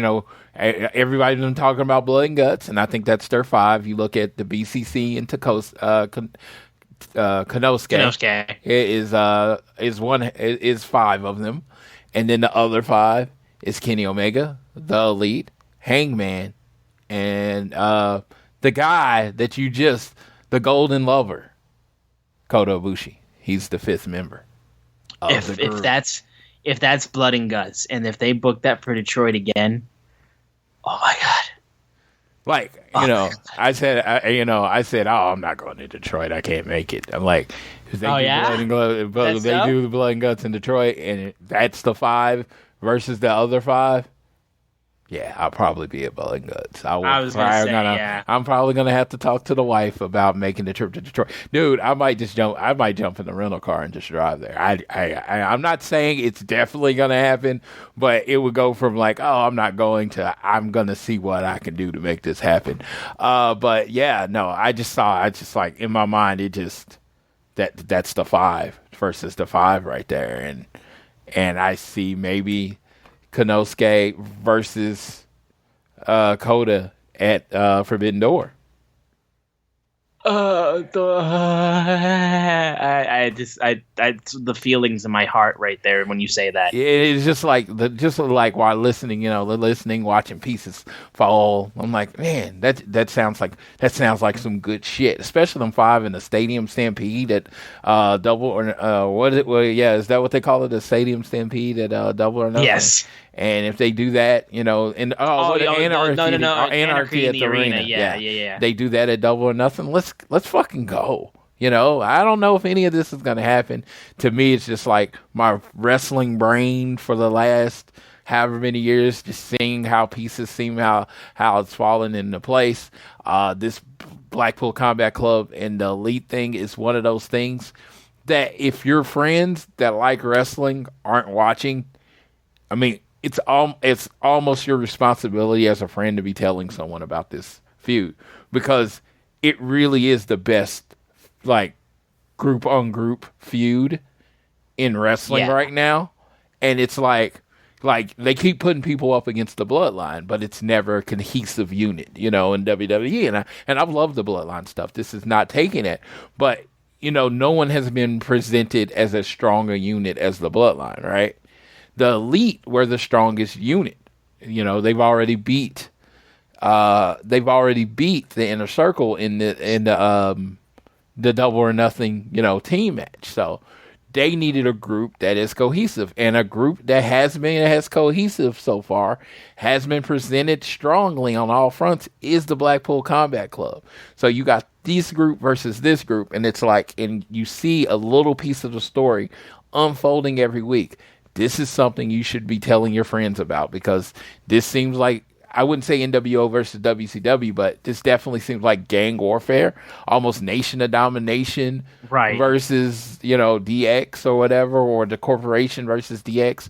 everybody's been talking about Blood and Guts, and I think that's their 5. You look at the BCC and Konosuke. It is 5 of them. And then the other 5 is Kenny Omega, the Elite, Hangman, and the guy that the Golden Lover, Kota Ibushi. He's the 5th member. If that's Blood and Guts, and if they book that for Detroit again, oh my god! Like, I said, oh, I'm not going to Detroit. I can't make it. I'm like, if they do the Blood and Guts in Detroit, and that's the 5 versus the other 5. Yeah, I'll probably be at Blood and Guts. I'm probably gonna have to talk to the wife about making the trip to Detroit. Dude, I might jump in the rental car and just drive there. I'm not saying it's definitely gonna happen, but it would go from like, oh, I'm not going to, I'm gonna see what I can do to make this happen. But yeah, no, I just like in my mind, it just that's the 5 versus the 5 right there, and I see maybe Konosuke versus Kota at Forbidden Door. The feelings in my heart right there when you say that. It's just like while listening, watching pieces fall. I'm like, man, that sounds like some good shit. Especially them 5 in the Stadium Stampede at Double or what is it? Well, yeah, is that what they call it? The Stadium Stampede at Double or Nothing? Yes. And if they do that, Anarchy at the arena. Yeah. They do that at Double or Nothing. Let's fucking go. I don't know if any of this is going to happen. To me, it's just like my wrestling brain for the last however many years, just seeing how pieces seem, how it's fallen into place. This Blackpool Combat Club and the Elite thing is one of those things that if your friends that like wrestling aren't watching, I mean, it's almost your responsibility as a friend to be telling someone about this feud, because it really is the best, like, group on group feud in wrestling right now. And it's like they keep putting people up against the Bloodline, but it's never a cohesive unit, in WWE. And I've loved the Bloodline stuff. This is not taking it, but no one has been presented as as strong a unit as the Bloodline, right? The Elite were the strongest unit. They've already beat the Inner Circle in the Double or Nothing, team match. So they needed a group that is cohesive, and a group that has cohesive so far, has been presented strongly on all fronts, is the Blackpool Combat Club. So you got this group versus this group, and it's like, and you see a little piece of the story unfolding every week. This is something you should be telling your friends about, because this seems like, I wouldn't say NWO versus WCW, but this definitely seems like gang warfare, almost Nation of Domination versus, DX or whatever, or the Corporation versus DX,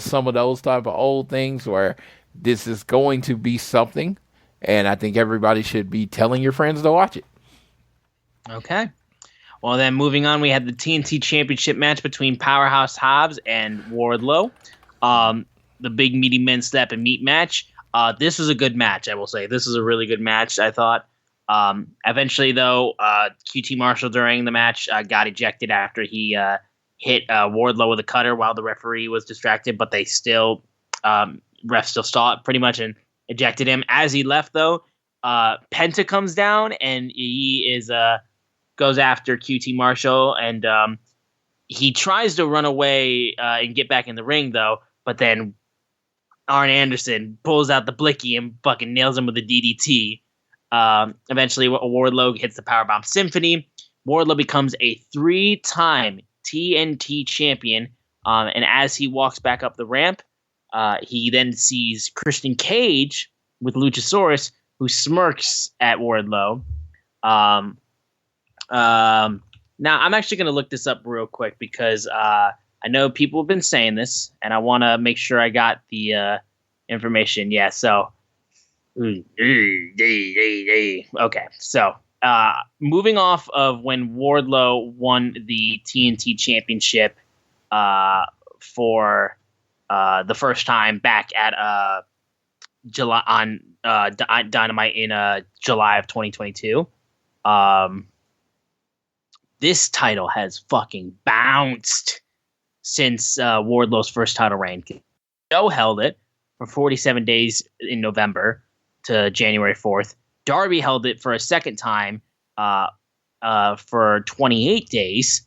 some of those type of old things where this is going to be something, and I think everybody should be telling your friends to watch it. Okay. Well, then moving on, we had the TNT Championship match between Powerhouse Hobbs and Wardlow. The big meaty men slap and meat match. This was a good match, I will say. This was a really good match, I thought. Eventually, though, QT Marshall during the match got ejected after he hit Wardlow with a cutter while the referee was distracted, but they still, ref still saw it pretty much and ejected him. As he left, though, Penta comes down and he is goes after QT Marshall, and he tries to run away and get back in the ring, though, but then Arn Anderson pulls out the blicky and fucking nails him with a DDT. Eventually, Wardlow hits the Powerbomb Symphony. Wardlow becomes a 3-time TNT champion, and as he walks back up the ramp, he then sees Christian Cage with Luchasaurus, who smirks at Wardlow. Now, I'm actually going to look this up real quick, because I know people have been saying this, and I want to make sure I got the information. Yeah, so okay, so moving off of when Wardlow won the TNT Championship for the first time back at July on Dynamite in July of 2022. This title has fucking bounced since Wardlow's first title reign. Joe held it for 47 days in November to January 4th. Darby held it for a second time for 28 days.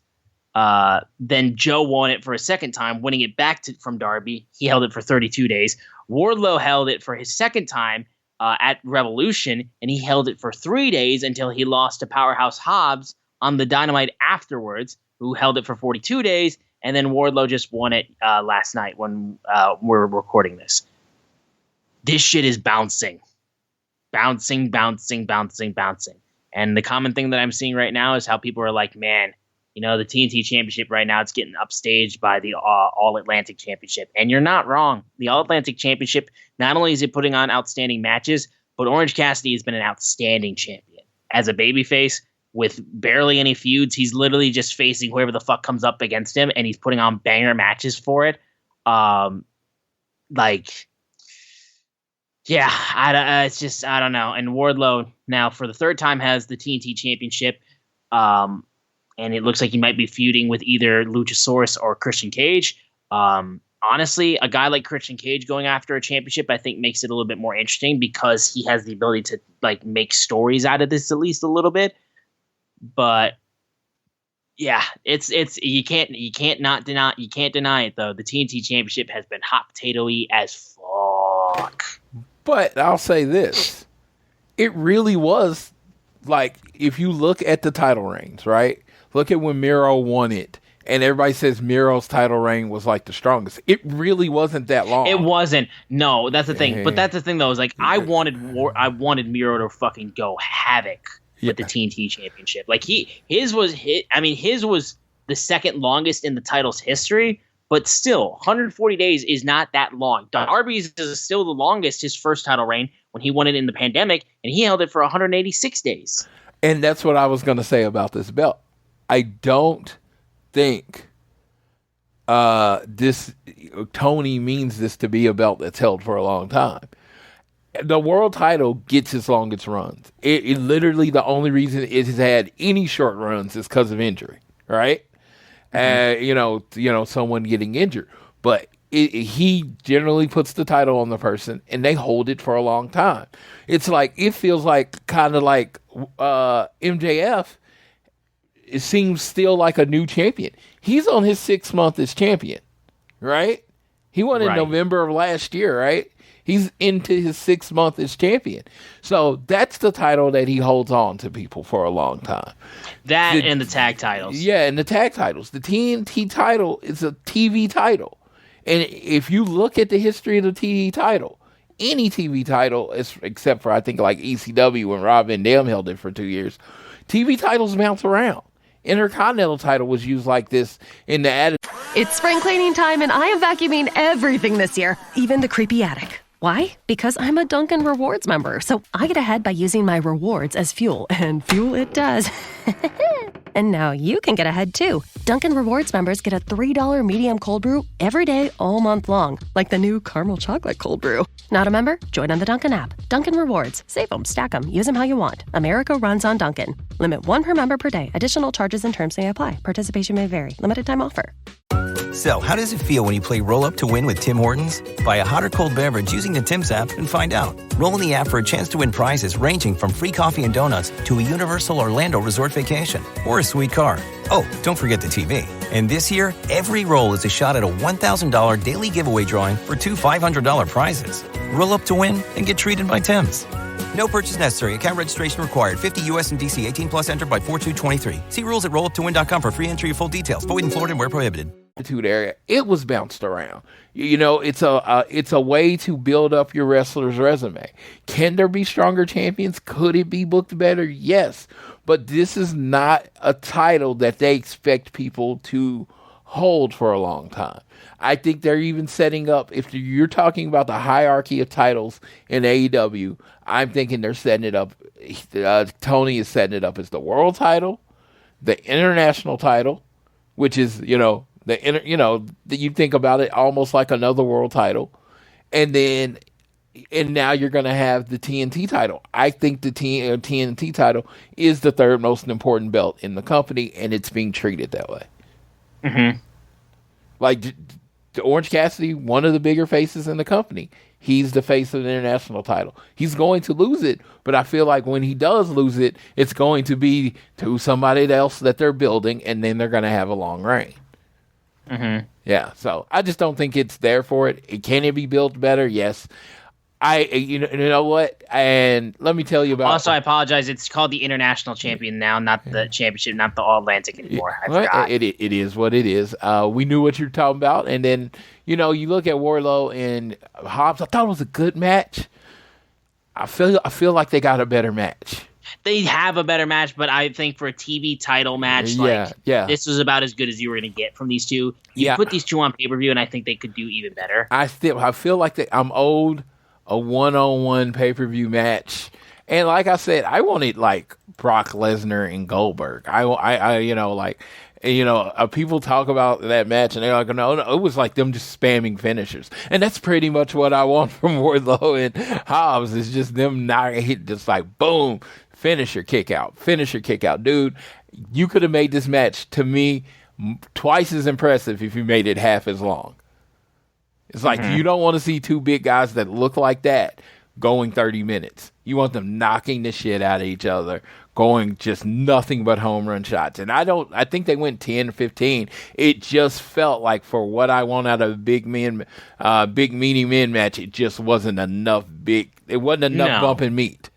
Then Joe won it for a second time, winning it back from Darby. He held it for 32 days. Wardlow held it for his second time at Revolution, and he held it for 3 days until he lost to Powerhouse Hobbs on the Dynamite afterwards, who held it for 42 days, and then Wardlow just won it last night when we're recording this. This shit is bouncing. Bouncing. And the common thing that I'm seeing right now is how people are like, man, the TNT Championship right now, it's getting upstaged by the All-Atlantic Championship. And you're not wrong. The All-Atlantic Championship, not only is it putting on outstanding matches, but Orange Cassidy has been an outstanding champion. As a babyface, with barely any feuds, he's literally just facing whoever the fuck comes up against him, and he's putting on banger matches for it. It's just, I don't know. And Wardlow now for the third time has the TNT Championship, and it looks like he might be feuding with either Luchasaurus or Christian Cage. Honestly, a guy like Christian Cage going after a championship, I think makes it a little bit more interesting, because he has the ability to like make stories out of this at least a little bit. But yeah, it's you can't deny it though. The TNT Championship has been hot potato-y as fuck. But I'll say this. It really was, like, if you look at the title reigns, right? Look at when Miro won it And everybody says Miro's title reign was like the strongest. It really wasn't that long. It wasn't. No, that's the thing. But that's the thing, though. Is like I wanted Miro to fucking go havoc with the TNT Championship. Like his was the second longest in the title's history. But still, 140 days is not that long. Darby's is still the longest, his first title reign, when he won it in the pandemic, and he held it for 186 days. And that's what I was going to say about this belt. I don't think Tony means this to be a belt that's held for a long time. The world title gets its longest runs. It literally, the only reason it has had any short runs is because of injury, right? Someone getting injured. But he generally puts the title on the person, and they hold it for a long time. It feels like kind of like MJF. It seems still like a new champion. He's on his 6th month as champion, right? He won in November of last year, right? He's into his 6th month as champion. So that's the title that he holds on to people for a long time. And the tag titles. Yeah, and the tag titles. The TNT title is a TV title. And if you look at the history of the TV title, any TV title, except for I think like ECW when Rob Van Dam held it for 2 years, TV titles bounce around. Intercontinental title was used like this in the attic. It's spring cleaning time, and I am vacuuming everything this year, even the creepy attic. Why? Because I'm a Dunkin' Rewards member, so I get ahead by using my rewards as fuel, and fuel it does. And now you can get ahead too. Dunkin' Rewards members get a $3 medium cold brew every day all month long, like the new caramel chocolate cold brew. Not a member? Join on the Dunkin' app. Dunkin' Rewards. Save them, stack them, use them how you want. America runs on Dunkin'. Limit 1 per member per day. Additional charges and terms may apply. Participation may vary. Limited time offer. So, how does it feel when you play Roll Up to Win with Tim Hortons? Buy a hot or cold beverage using the Tim's app and find out. Roll in the app for a chance to win prizes ranging from free coffee and donuts to a Universal Orlando resort vacation or a sweet car. Oh, don't forget the TV. And this year, every roll is a shot at a $1,000 daily giveaway drawing for 2 $500 prizes. Roll up to win and get treated by Tim's. No purchase necessary. Account registration required. 50 U.S. and D.C. 18 plus entered by 4/2/23. See rules at rolluptowin.com for free entry and full details. Void in Florida and where prohibited. Area, it was bounced around. It's a way to build up your wrestler's resume. Can there be stronger champions? Could it be booked better? Yes, but this is not a title that they expect people to hold for a long time. I think they're even setting up, if you're talking about the hierarchy of titles in AEW, I'm thinking they're setting it up. Tony is setting it up as the world title, the international title, which is, you think about it almost like another world title. And now you're going to have the TNT title. I think the TNT title is the 3rd most important belt in the company, and it's being treated that way. Mm-hmm. Like Orange Cassidy, one of the bigger faces in the company. He's the face of the international title. He's going to lose it, but I feel like when he does lose it, it's going to be to somebody else that they're building, and then they're going to have a long reign. Mm-hmm. Yeah, so I just don't think it's there for it. Can it be built better? Yes. You know what? And let me tell you about. Also, I apologize. It's called the International Champion now, not the Championship, not the All Atlantic anymore. I forgot. It is what it is. We knew what you're talking about, and then you look at Wardlow and Hobbs. I thought it was a good match. I feel like they got a better match. They have a better match, but I think for a TV title match, this was about as good as you were going to get from these two. You put these two on pay-per-view, and I think they could do even better. I feel like I'm owed a one-on-one pay-per-view match, and like I said, I wanted like Brock Lesnar and Goldberg. People talk about that match, and they're like, no, it was like them just spamming finishers, and that's pretty much what I want from Wardlow and Hobbs. Is just them not hit, just like boom. Finisher kick out, dude. You could have made this match to me twice as impressive if you made it half as long. It's like you don't want to see two big guys that look like that going 30 minutes. You want them knocking the shit out of each other, going just nothing but home run shots. And I think they went 10-15. It just felt like for what I want out of a big meaty men match, it just wasn't enough bump and meat.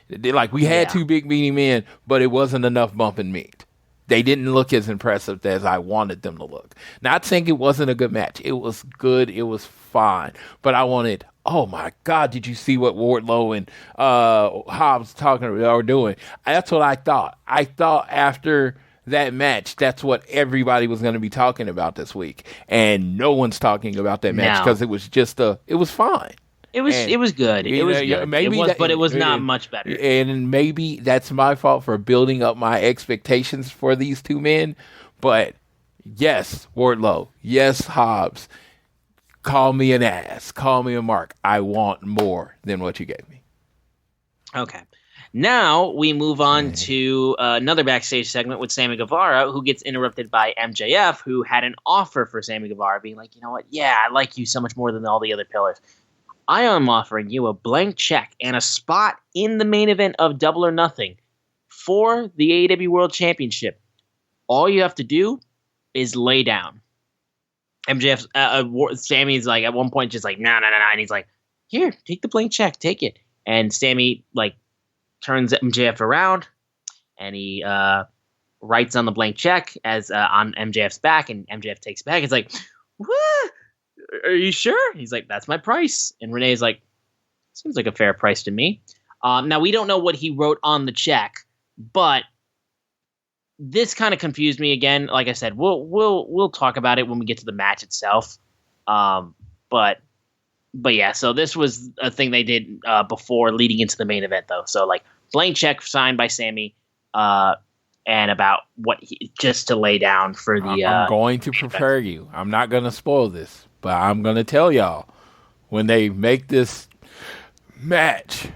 Like we had two big meaty men, but it wasn't enough bump and meat. They didn't look as impressive as I wanted them to look. Not saying it wasn't a good match. It was good. It was fine. But I wanted, oh my God, did you see what Wardlow and Hobbs are doing? That's what I thought. I thought after that match, that's what everybody was going to be talking about this week. And no one's talking about that match because it was just it was fine. It was good. It was good. But it was not much better. And maybe that's my fault for building up my expectations for these two men. But yes, Wardlow. Yes, Hobbs. Call me an ass. Call me a mark. I want more than what you gave me. Okay. Now we move on to another backstage segment with Sammy Guevara, who gets interrupted by MJF, who had an offer for Sammy Guevara, being like, you know what? Yeah, I like you so much more than all the other pillars. I am offering you a blank check and a spot in the main event of Double or Nothing for the AEW World Championship. All you have to do is lay down. Sammy's like at one point just like, no, and he's like, here, take the blank check, take it. And Sammy like turns MJF around and he writes on the blank check as on MJF's back, and MJF takes it back. It's like, what? Are you sure? He's like, that's my price. And Renee's like, seems like a fair price to me. Now we don't know what he wrote on the check, but this kind of confused me again. Like I said, we'll talk about it when we get to the match itself. But yeah, so this was a thing they did before leading into the main event, though. So like blank check signed by Sammy, and about just to lay down for the. I'm going to prepare you. I'm not going to spoil this. But I'm going to tell y'all, when they make this match,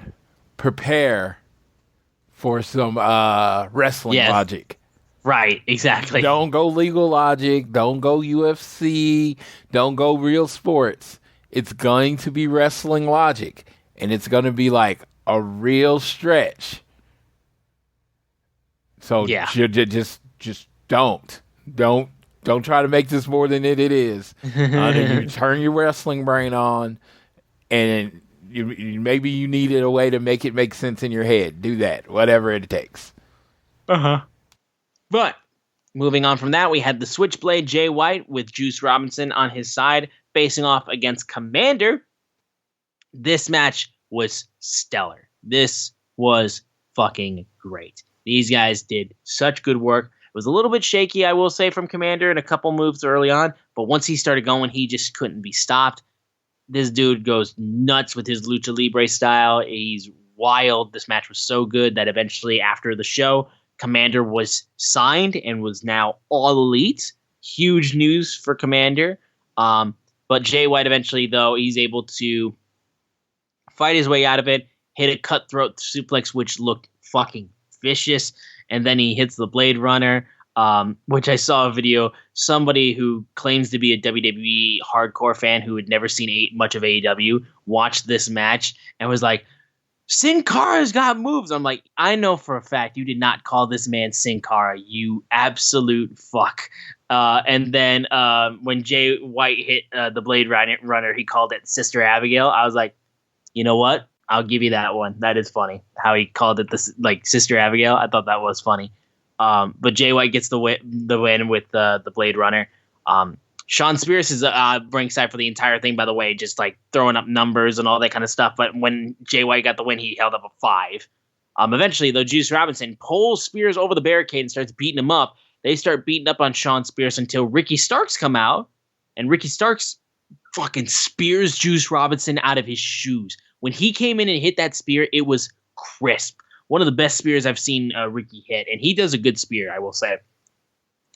prepare for some wrestling logic. Right, exactly. Don't go legal logic. Don't go UFC. Don't go real sports. It's going to be wrestling logic. And it's going to be like a real stretch. So just don't. Don't try to make this more than it is. You turn your wrestling brain on, and maybe you needed a way to make it make sense in your head. Do that, whatever it takes. But moving on from that, we had the Switchblade Jay White with Juice Robinson on his side, facing off against Commander. This match was stellar. This was fucking great. These guys did such good work. It was a little bit shaky, I will say, from Commander in a couple moves early on, but once he started going, he just couldn't be stopped. This dude goes nuts with his Lucha Libre style. He's wild. This match was so good that eventually after the show, Commander was signed and was now All Elite. Huge news for Commander. But Jay White eventually, though, he's able to fight his way out of it, hit a cutthroat suplex, which looked fucking vicious. And then he hits the Blade Runner, which I saw a video. Somebody who claims to be a WWE hardcore fan who had never seen much of AEW watched this match and was like, Sin Cara's got moves. I'm like, I know for a fact you did not call this man Sin Cara, you absolute fuck. And then when Jay White hit the Blade Runner, he called it Sister Abigail. I was like, you know what? I'll give you that one. That is funny. How he called it Sister Abigail. I thought that was funny. But Jay White gets the win with the Blade Runner. Sean Spears is ringside for the entire thing, by the way, just like throwing up numbers and all that kind of stuff. But when Jay White got the win, he held up a 5. Eventually, though, Juice Robinson pulls Spears over the barricade and starts beating him up. They start beating up on Sean Spears until Ricky Starks come out, and Ricky Starks fucking spears Juice Robinson out of his shoes. When he came in and hit that spear, it was crisp. One of the best spears I've seen Ricky hit. And he does a good spear, I will say.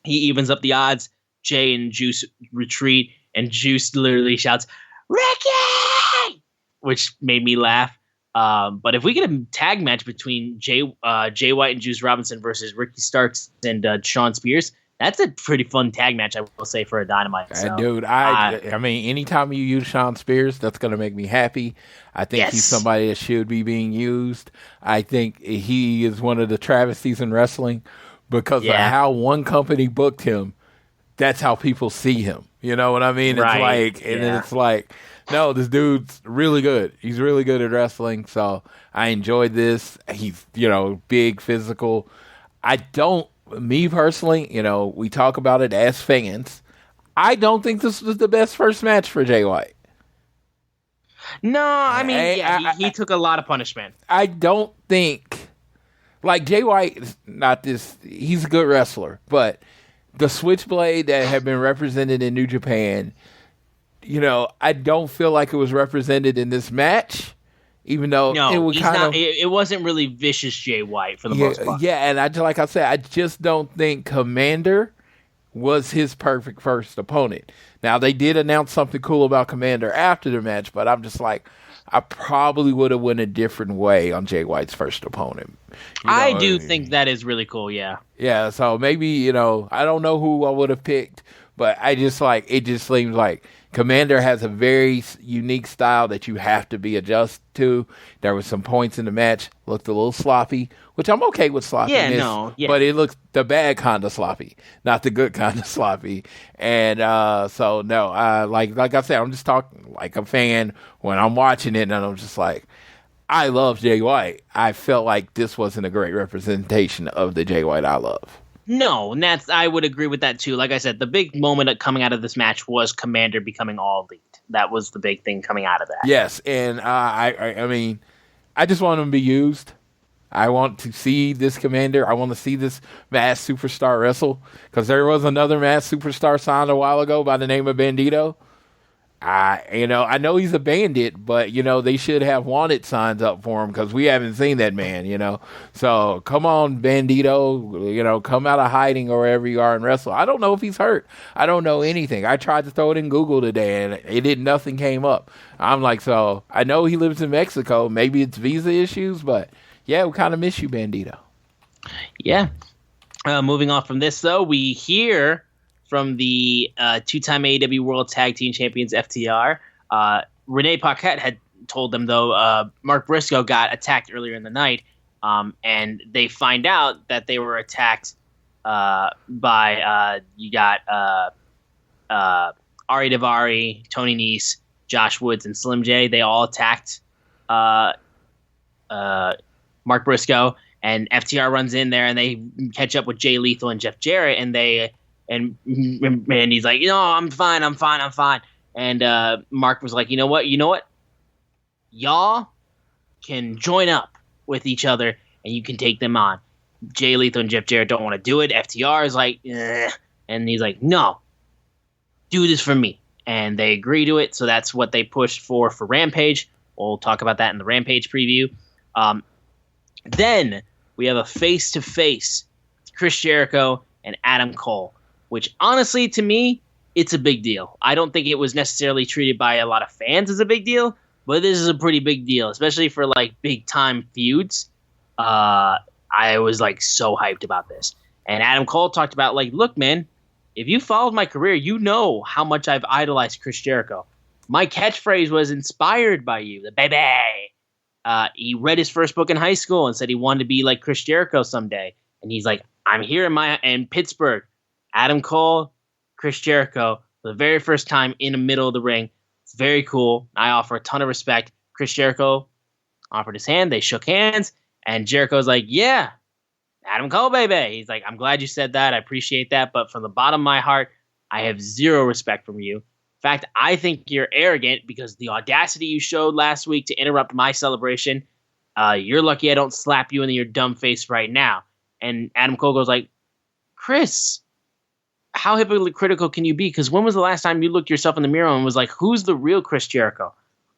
He evens up the odds. Jay and Juice retreat. And Juice literally shouts, Ricky! Which made me laugh. But if we get a tag match between Jay White and Juice Robinson versus Ricky Starks and Sean Spears, that's a pretty fun tag match, I will say, for a Dynamite. So, dude, I mean, anytime you use Sean Spears, that's going to make me happy. I think he's somebody that should be being used. I think he is one of the travesties in wrestling because of how one company booked him. That's how people see him. You know what I mean? Right. It's like, no, this dude's really good. He's really good at wrestling. So I enjoyed this. He's, big, physical. I don't me personally, we talk about it as fans. I don't think this was the best first match for Jay White. No, I mean, he took a lot of punishment. I don't think, like, Jay White is not this, he's a good wrestler, but the Switchblade that had been represented in New Japan, I don't feel like it was represented in this match, even though it was it wasn't really vicious Jay White for the most part. Yeah, and like I said, I just don't think Commander was his perfect first opponent. Now, they did announce something cool about Commander after the match, but I'm just like, I probably would have went a different way on Jay White's first opponent. I do think that is really cool, yeah. Yeah, so maybe, I don't know who I would have picked, but it just seems like Commander has a very unique style that you have to be adjusted to. There were some points in the match, looked a little sloppy, which I'm okay with sloppiness. But it looks the bad kind of sloppy, not the good kind of sloppy. And so, no, like I said, I'm just talking like a fan when I'm watching it, and I'm just like, I love Jay White. I felt like this wasn't a great representation of the Jay White I love. No, and I would agree with that too. Like I said, the big moment coming out of this match was Commander becoming All Elite. That was the big thing coming out of that. Yes, and I mean, I just want him to be used. I want to see this Commander. I want to see this masked superstar wrestle, because there was another masked superstar signed a while ago by the name of Bandito. I know he's a bandit, but, they should have wanted signs up for him, because we haven't seen that man, So, come on, Bandito, come out of hiding or wherever you are and wrestle. I don't know if he's hurt. I don't know anything. I tried to throw it in Google today, and nothing came up. I'm like, so, I know he lives in Mexico. Maybe it's visa issues, but, yeah, we kind of miss you, Bandito. Yeah. Moving on from this, though, we hear from the two-time AEW World Tag Team Champions, FTR. Renee Paquette had told them, though, Mark Briscoe got attacked earlier in the night, and they find out that they were attacked by, you got Ari Daivari, Tony Nese, Josh Woods, and Slim J. They all attacked Mark Briscoe, and FTR runs in there, and they catch up with Jay Lethal and Jeff Jarrett, and And he's like, I'm fine. And Mark was like, you know what? Y'all can join up with each other, and you can take them on. Jay Lethal and Jeff Jarrett don't want to do it. FTR is like, and he's like, no, do this for me. And they agree to it, so that's what they pushed for Rampage. We'll talk about that in the Rampage preview. Then we have a face-to-face, Chris Jericho and Adam Cole, which honestly, to me, it's a big deal. I don't think it was necessarily treated by a lot of fans as a big deal, but this is a pretty big deal, especially for like big time feuds. I was like so hyped about this. And Adam Cole talked about like, look, man, if you followed my career, you know how much I've idolized Chris Jericho. My catchphrase was inspired by you, the baby. He read his first book in high school and said he wanted to be like Chris Jericho someday. And he's like, I'm here in Pittsburgh. Adam Cole, Chris Jericho, for the very first time in the middle of the ring. It's very cool. I offer a ton of respect. Chris Jericho offered his hand. They shook hands. And Jericho's like, yeah, Adam Cole, baby. He's like, I'm glad you said that. I appreciate that. But from the bottom of my heart, I have zero respect from you. In fact, I think you're arrogant because the audacity you showed last week to interrupt my celebration, you're lucky I don't slap you in your dumb face right now. And Adam Cole goes like, Chris, how hypocritical can you be? Because when was the last time you looked yourself in the mirror and was like, who's the real Chris Jericho?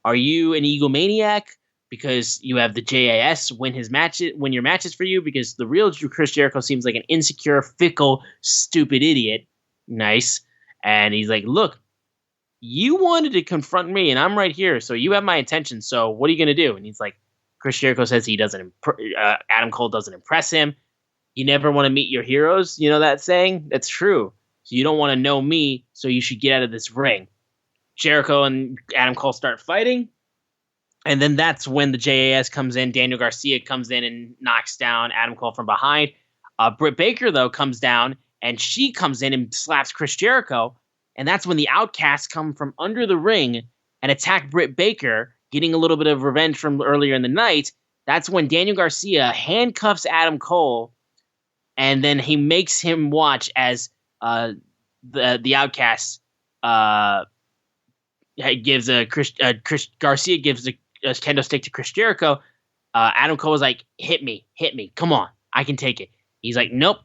Are you an egomaniac because you have the JAS win your matches for you? Because the real Chris Jericho seems like an insecure, fickle, stupid idiot. Nice. And he's like, look, you wanted to confront me and I'm right here. So you have my attention. So what are you going to do? And he's like, Chris Jericho says he doesn't, Adam Cole doesn't impress him. You never want to meet your heroes. You know that saying? That's true. So you don't want to know me, so you should get out of this ring. Jericho and Adam Cole start fighting, and then that's when the JAS comes in. Daniel Garcia comes in and knocks down Adam Cole from behind. Britt Baker, though, comes down, and she comes in and slaps Chris Jericho, and that's when the Outcasts come from under the ring and attack Britt Baker, getting a little bit of revenge from earlier in the night. That's when Daniel Garcia handcuffs Adam Cole, and then he makes him watch as the Outcast gives Chris Garcia gives a kendo stick to Chris Jericho. Adam Cole was like, hit me, come on, I can take it. He's like, nope.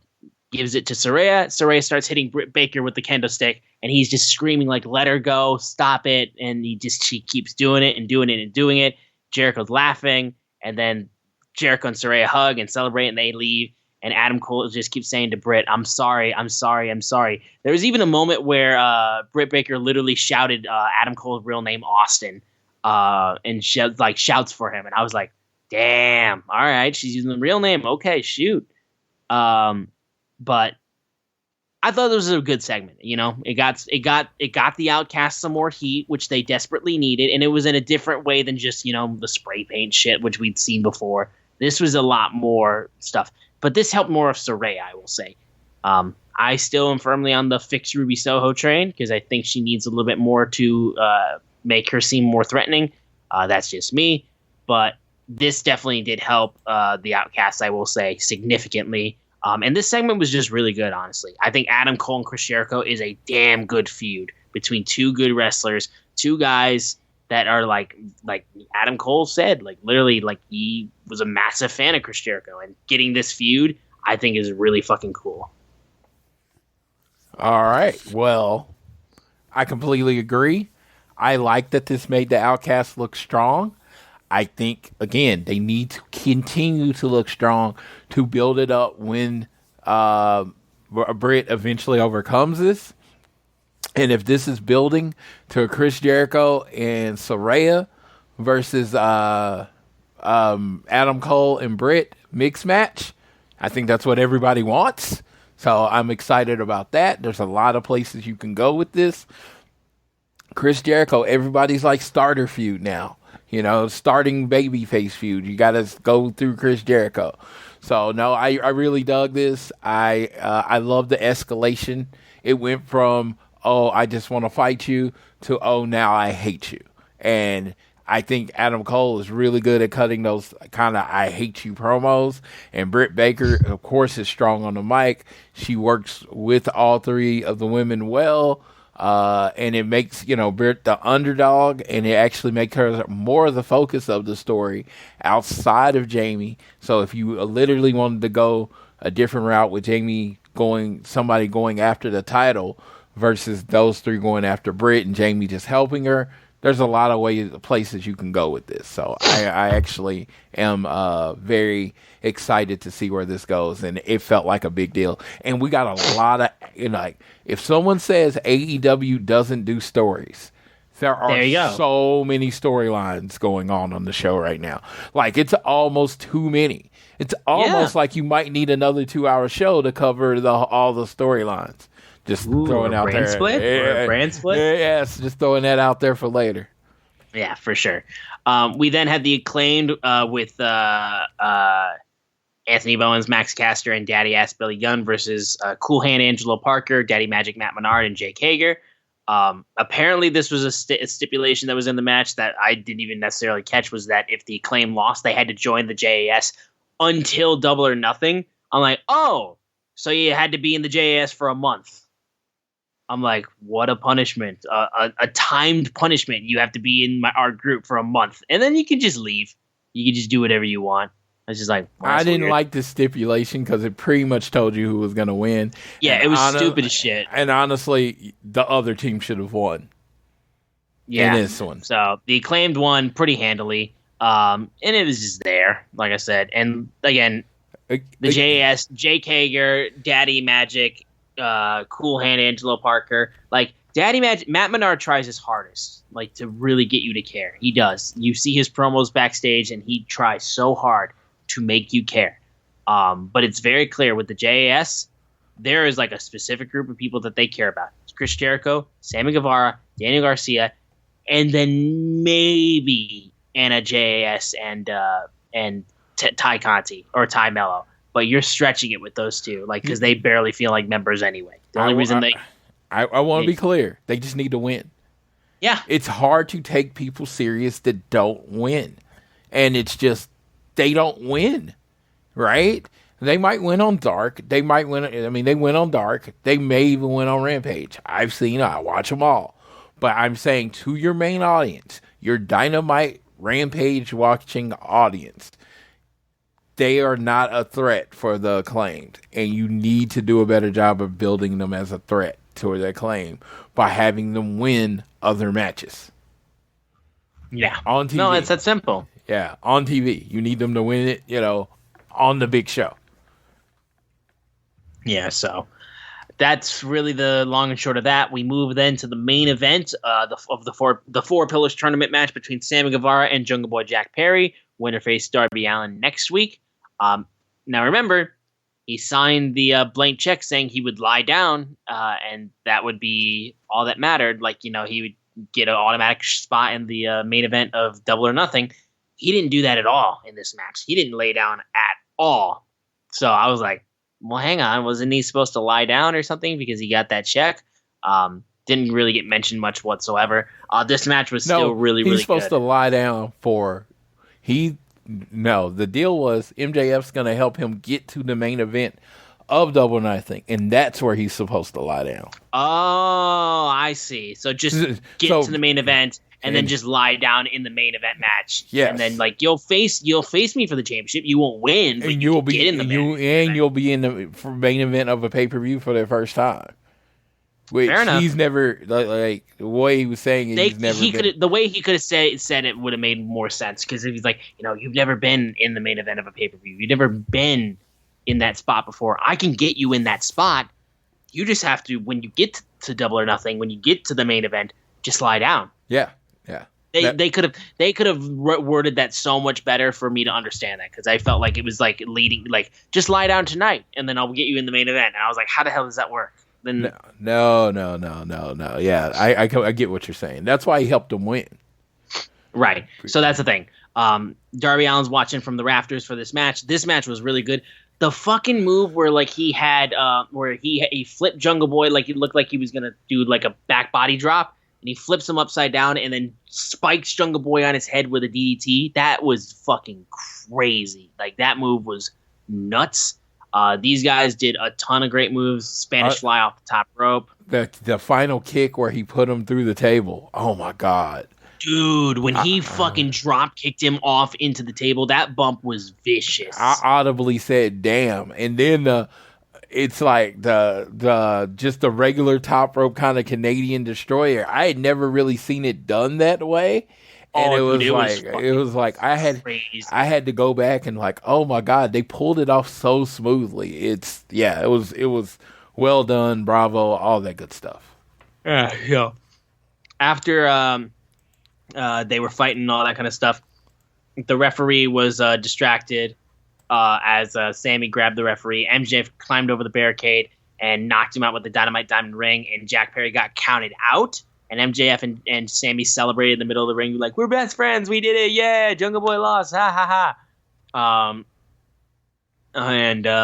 Gives it to Saraya. Saraya starts hitting Britt Baker with the kendo stick, and he's just screaming like, let her go, stop it. And she keeps doing it and doing it and doing it. Jericho's laughing, and then Jericho and Saraya hug and celebrate, and they leave. And Adam Cole just keeps saying to Britt, I'm sorry. There was even a moment where Britt Baker literally shouted Adam Cole's real name, Austin, and shouts for him. And I was like, damn, all right, she's using the real name. Okay, shoot. But I thought it was a good segment. You know, it got the Outcast some more heat, which they desperately needed, and it was in a different way than just, you know, the spray paint shit, which we'd seen before. This was a lot more stuff, but this helped more of Saraya, I will say. I still am firmly on the fix Ruby Soho train because I think she needs a little bit more to make her seem more threatening. That's just me, but this definitely did help the Outcast, I will say, significantly. And this segment was just really good, honestly. I think Adam Cole and Chris Jericho is a damn good feud between two good wrestlers, two guys that are like Adam Cole said, like literally, like he was a massive fan of Chris Jericho, and getting this feud, I think, is really fucking cool. All right. Well, I completely agree. I like that this made the Outcast look strong. I think, again, they need to continue to look strong to build it up when Britt eventually overcomes this. And if this is building to a Chris Jericho and Saraya versus Adam Cole and Britt mixed match, I think that's what everybody wants. So I'm excited about that. There's a lot of places you can go with this. Chris Jericho, everybody's like starter feud now. You know, starting babyface feud. You got to go through Chris Jericho. So, no, I really dug this. I love the escalation. It went from, oh, I just want to fight you, to, oh, now I hate you. And I think Adam Cole is really good at cutting those kind of I hate you promos. And Britt Baker, of course, is strong on the mic. She works with all three of the women well. And it makes, you know, Britt the underdog, and it actually makes her more of the focus of the story outside of Jamie. So if you literally wanted to go a different route with Jamie somebody going after the title versus those three going after Britt and Jamie just helping her, there's a lot of places you can go with this. So I actually am very excited to see where this goes, and it felt like a big deal. And we got a lot of, you know, like, if someone says AEW doesn't do stories, there are so many storylines going on the show right now. Like, it's almost too many. It's almost like you might need another 2-hour show to cover all the storylines. Just throwing out there. Brand split? Yes, just throwing that out there for later. Yeah, for sure. We then had the Acclaimed with Anthony Bowens, Max Caster, and Daddy Ass Billy Gunn versus Cool Hand Angelo Parker, Daddy Magic Matt Menard, and Jake Hager. Apparently, this was a stipulation that was in the match that I didn't even necessarily catch, was that if the Acclaim lost, they had to join the JAS until Double or Nothing. I'm like, oh, so you had to be in the JAS for a month. I'm like, what a punishment, a timed punishment. You have to be in our group for a month, and then you can just leave. You can just do whatever you want. I was just like, I didn't like the stipulation because it pretty much told you who was going to win. Yeah, and it was stupid as shit. And honestly, the other team should have won. Yeah, in this one. So the Acclaimed won pretty handily, and it was just there, like I said. And again, the JAS, Jake Hager, Daddy Magic, Cool Hand Angelo Parker, like Daddy Magic, Matt Menard tries his hardest, like, to really get you to care. He does. You see his promos backstage, and he tries so hard to make you care. But it's very clear with the JAS, there is like a specific group of people that they care about. It's Chris Jericho, Sammy Guevara, Daniel Garcia, and then maybe Anna JAS and Ty Conti or Ty Mello. But you're stretching it with those two, like, because they barely feel like members anyway. The only reason I want to be clear. They just need to win. Yeah. It's hard to take people serious that don't win. And it's just, they don't win, right? They might win on Dark. They might win. I mean, they win on Dark. They may even win on Rampage. I watch them all. But I'm saying to your main audience, your Dynamite Rampage watching audience, they are not a threat for the Acclaimed. And you need to do a better job of building them as a threat to the Acclaimed by having them win other matches. Yeah. On TV. No, it's that simple. Yeah, on TV. You need them to win it, on the big show. Yeah, so that's really the long and short of that. We move then to the main event of the four Pillars tournament match between Sammy Guevara and Jungle Boy Jack Perry. Winner face Darby Allin next week. Now remember, he signed the blank check saying he would lie down, and that would be all that mattered. Like, he would get an automatic spot in the main event of Double or Nothing. He didn't do that at all in this match. He didn't lay down at all. So I was like, well, hang on. Wasn't he supposed to lie down or something because he got that check? Didn't really get mentioned much whatsoever. This match was still really, really good. He's supposed to lie down the deal was MJF's going to help him get to the main event of Double or Nothing, and that's where he's supposed to lie down. Oh, I see. So just get to the main event and then just lie down in the main event match. Yes. And then you'll face me for the championship. You won't win, but and you'll be in the main event. You'll be in the main event of a pay-per-view for the first time. Which fair enough. He's never the way he was saying it. The way he could have said it would have made more sense because if he's like, you've never been in the main event of a pay-per-view. You've never been in that spot before. I can get you in that spot. You just have to, when you get to Double or Nothing, when you get to the main event, just lie down. Yeah. They could have worded that so much better for me to understand that because I felt like it was leading just lie down tonight and then I'll get you in the main event. And I was like, how the hell does that work? Then no. Yeah, I get what you're saying. That's why he helped him win. Right. So that's the thing. Darby Allin's watching from the rafters for this match. This match was really good. The fucking move where he had where he flipped Jungle Boy it looked like he was gonna do a back body drop, and he flips him upside down and then spikes Jungle Boy on his head with a DDT. That was fucking crazy. That move was nuts. These guys did a ton of great moves. Spanish fly off the top rope. The final kick where he put him through the table. Oh my god. Dude, when he fucking drop kicked him off into the table, that bump was vicious. I audibly said, "Damn!" And then it's like just the regular top rope kind of Canadian destroyer. I had never really seen it done that way, and it was like I had to go back and oh my god, they pulled it off so smoothly. It was well done, bravo, all that good stuff. Yeah. After they were fighting and all that kind of stuff, the referee was distracted as Sammy grabbed the referee. MJF climbed over the barricade and knocked him out with the Dynamite Diamond Ring, and Jack Perry got counted out. And MJF and Sammy celebrated in the middle of the ring, like, we're best friends, we did it, yeah, Jungle Boy lost, ha ha ha.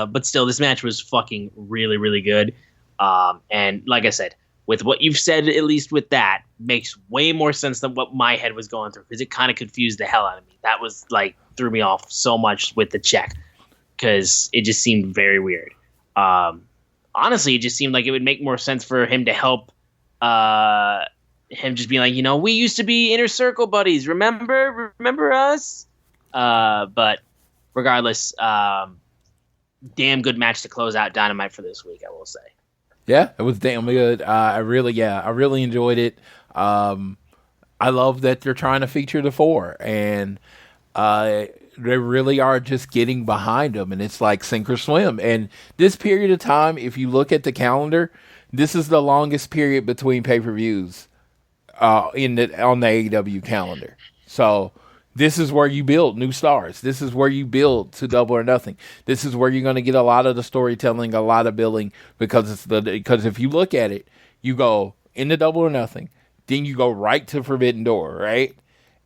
But still, this match was fucking really, really good. And like I said, with what you've said, at least with that, makes way more sense than what my head was going through, because it kind of confused the hell out of me. That was threw me off so much with the check, because it just seemed very weird. Honestly, it just seemed like it would make more sense for him to help him just be like, we used to be Inner Circle buddies. Remember us? But regardless, damn good match to close out Dynamite for this week, I will say. Yeah, it was damn good. I really enjoyed it. I love that they're trying to feature the four, and they really are just getting behind them, and it's like sink or swim. And this period of time, if you look at the calendar, this is the longest period between pay-per-views on the AEW calendar. So this is where you build new stars. This is where you build to Double or Nothing. This is where you're going to get a lot of the storytelling, a lot of billing, because if you look at it, you go into Double or Nothing, then you go right to Forbidden Door, right?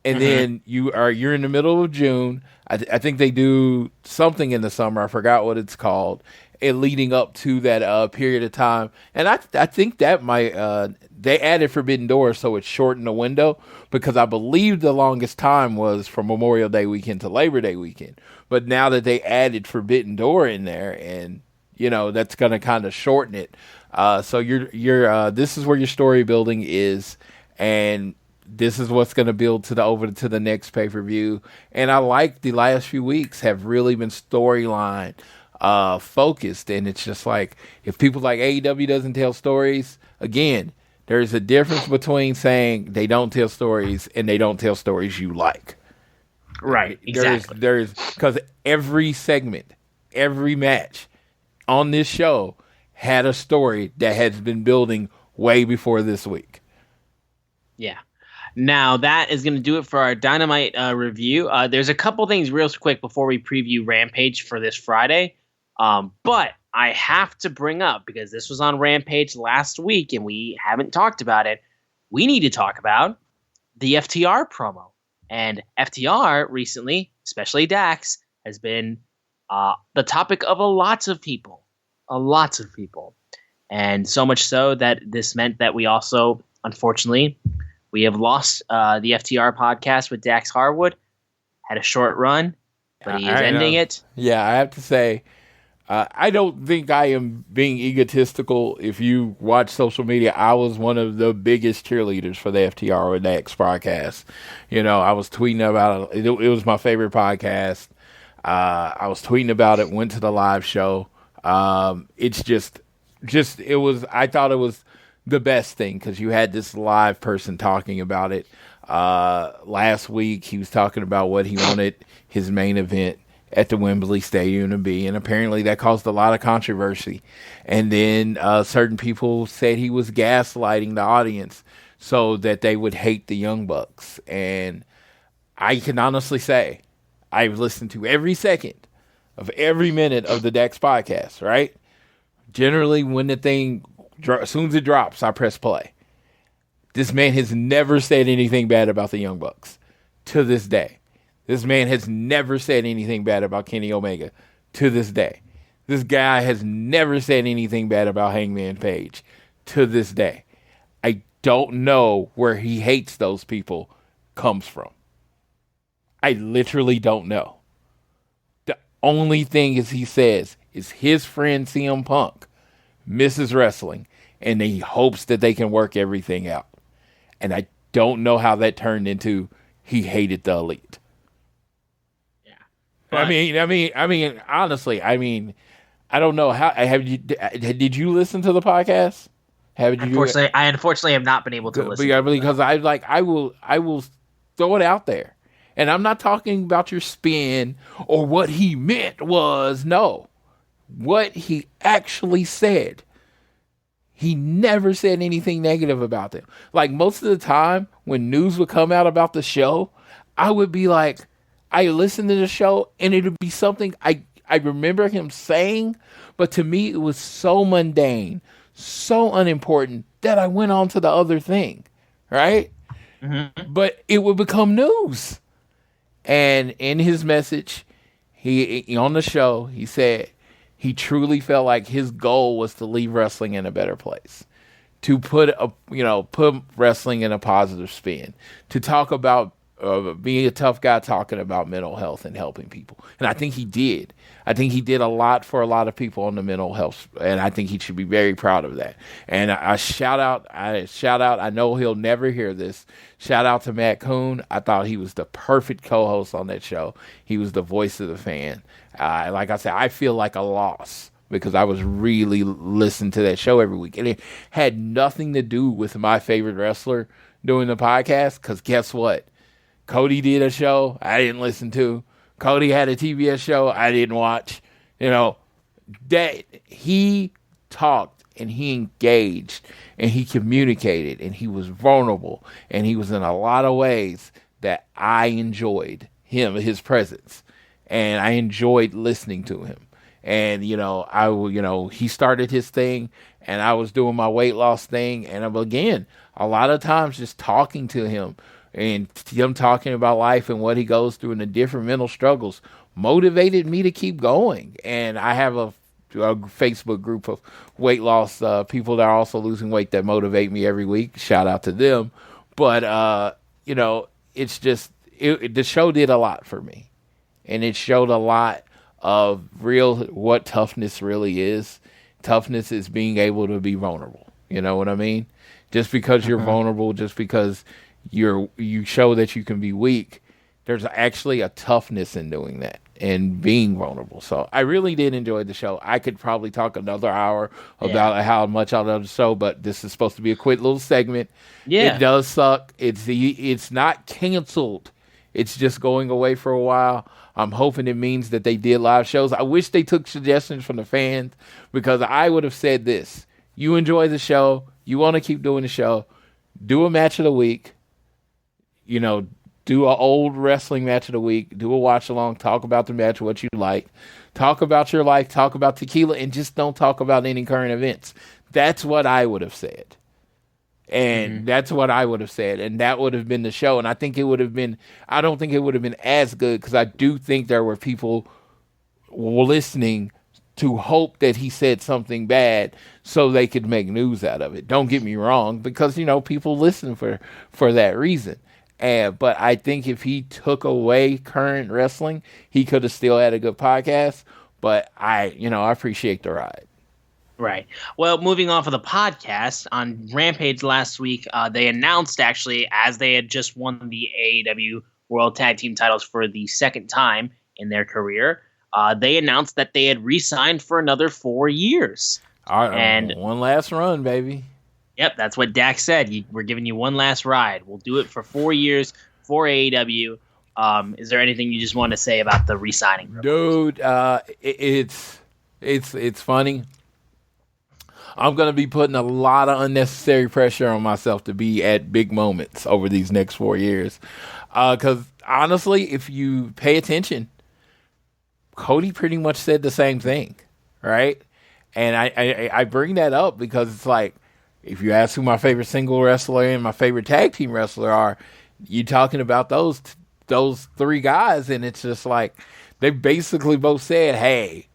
And then you're in the middle of June. I think they do something in the summer. I forgot what it's called. And leading up to that period of time, and I think that might they added Forbidden Door, so it shortened the window, because I believe the longest time was from Memorial Day weekend to Labor Day weekend. But now that they added Forbidden Door in there, and that's going to kind of shorten it. So you're this is where your story building is, and this is what's going to build over to the next pay-per-view. And I like the last few weeks have really been storyline focused, and it's just like, if people like AEW doesn't tell stories, again, there's a difference between saying they don't tell stories and they don't tell stories you like. Right, exactly. There's because every segment, every match on this show had a story that has been building way before this week. Yeah. Now, that is going to do it for our Dynamite review. There's a couple things real quick before we preview Rampage for this Friday. But I have to bring up, because this was on Rampage last week and we haven't talked about it, we need to talk about the FTR promo. And FTR recently, especially Dax, has been the topic of a lots of people. And so much so that this meant that we also, unfortunately, we have lost the FTR podcast with Dax Harwood. Had a short run, but he is ending it. Yeah, I have to say, I don't think I am being egotistical. If you watch social media, I was one of the biggest cheerleaders for the FTR with Dax podcast. I was tweeting about it. It was my favorite podcast. I was tweeting about it, went to the live show. It's just it was, I thought it was the best thing, because you had this live person talking about it. Last week, he was talking about what he wanted his main event at the Wembley Stadium to be, and apparently that caused a lot of controversy. And then certain people said he was gaslighting the audience so that they would hate the Young Bucks. And I can honestly say I've listened to every second of every minute of the Dax podcast, right? Generally, when the thing, as soon as it drops, I press play. This man has never said anything bad about the Young Bucks to this day. This man has never said anything bad about Kenny Omega to this day. This guy has never said anything bad about Hangman Page to this day. I don't know where he hates those people comes from. I literally don't know. The only thing is he says is his friend CM Punk misses wrestling, and he hopes that they can work everything out. And I don't know how that turned into he hated the Elite. I mean, honestly, I don't know how. Did you listen to the podcast? I unfortunately have not been able to listen. Because I will throw it out there, and I'm not talking about your spin or what he meant was what he actually said. He never said anything negative about them. Like, most of the time when news would come out about the show, I would be like, I listened to the show, and it would be something I remember him saying, but to me it was so mundane, so unimportant, that I went on to the other thing, right? Mm-hmm. But it would become news. And in his message, he on the show, he said he truly felt like his goal was to leave wrestling in a better place, to put wrestling in a positive spin, to talk about being a tough guy, talking about mental health and helping people. And I think he did. I think he did a lot for a lot of people on the mental health, and I think he should be very proud of that. And I shout out, I know he'll never hear this. Shout out to Matt Coon. I thought he was the perfect co-host on that show. He was the voice of the fan. Like I said, I feel like a loss, because I was really listening to that show every week. And it had nothing to do with my favorite wrestler doing the podcast, because guess what? Cody did a show I didn't listen to. Cody had a TBS show I didn't watch. That he talked and he engaged and he communicated and he was vulnerable and he was in a lot of ways that I enjoyed his presence, and I enjoyed listening to him. And he started his thing, and I was doing my weight loss thing, and again, a lot of times just talking to him and him talking about life and what he goes through and the different mental struggles motivated me to keep going. And I have Facebook group of weight loss people that are also losing weight that motivate me every week. Shout out to them. But, it's just the show did a lot for me. And it showed a lot of what toughness really is. Toughness is being able to be vulnerable. You know what I mean? Just because you're vulnerable, just because you show that you can be weak, there's actually a toughness in doing that and being vulnerable. So I really did enjoy the show. I could probably talk another hour about how much I love the show, but this is supposed to be a quick little segment. Yeah. It does suck. It's not canceled. It's just going away for a while. I'm hoping it means that they did live shows. I wish they took suggestions from the fans, because I would have said this. You enjoy the show. You want to keep doing the show. Do a match of the week. Do an old wrestling match of the week. Do a watch along. Talk about the match, what you like. Talk about your life. Talk about tequila, and just don't talk about any current events. That's what I would have said. And that's what I would have said. And that would have been the show. And I think it would have been, I don't think it would have been as good, because I do think there were people listening to hope that he said something bad so they could make news out of it. Don't get me wrong, because, people listen for that reason. But I think if he took away current wrestling, he could have still had a good podcast. But I appreciate the ride. Right. Well, moving off of the podcast, on Rampage last week, they announced, actually, as they had just won the AEW World Tag Team titles for the second time in their career, they announced that they had re-signed for another 4 years. All right, and one last run, baby. Yep, that's what Dax said. We're giving you one last ride. We'll do it for 4 years for AEW. Is there anything you just want to say about the re-signing? Dude, it's funny. I'm going to be putting a lot of unnecessary pressure on myself to be at big moments over these next 4 years. Because honestly, if you pay attention, Cody pretty much said the same thing, right? And I bring that up because it's like, if you ask who my favorite single wrestler and my favorite tag team wrestler are, you talking about those three guys, and it's just like they basically both said, "Hey,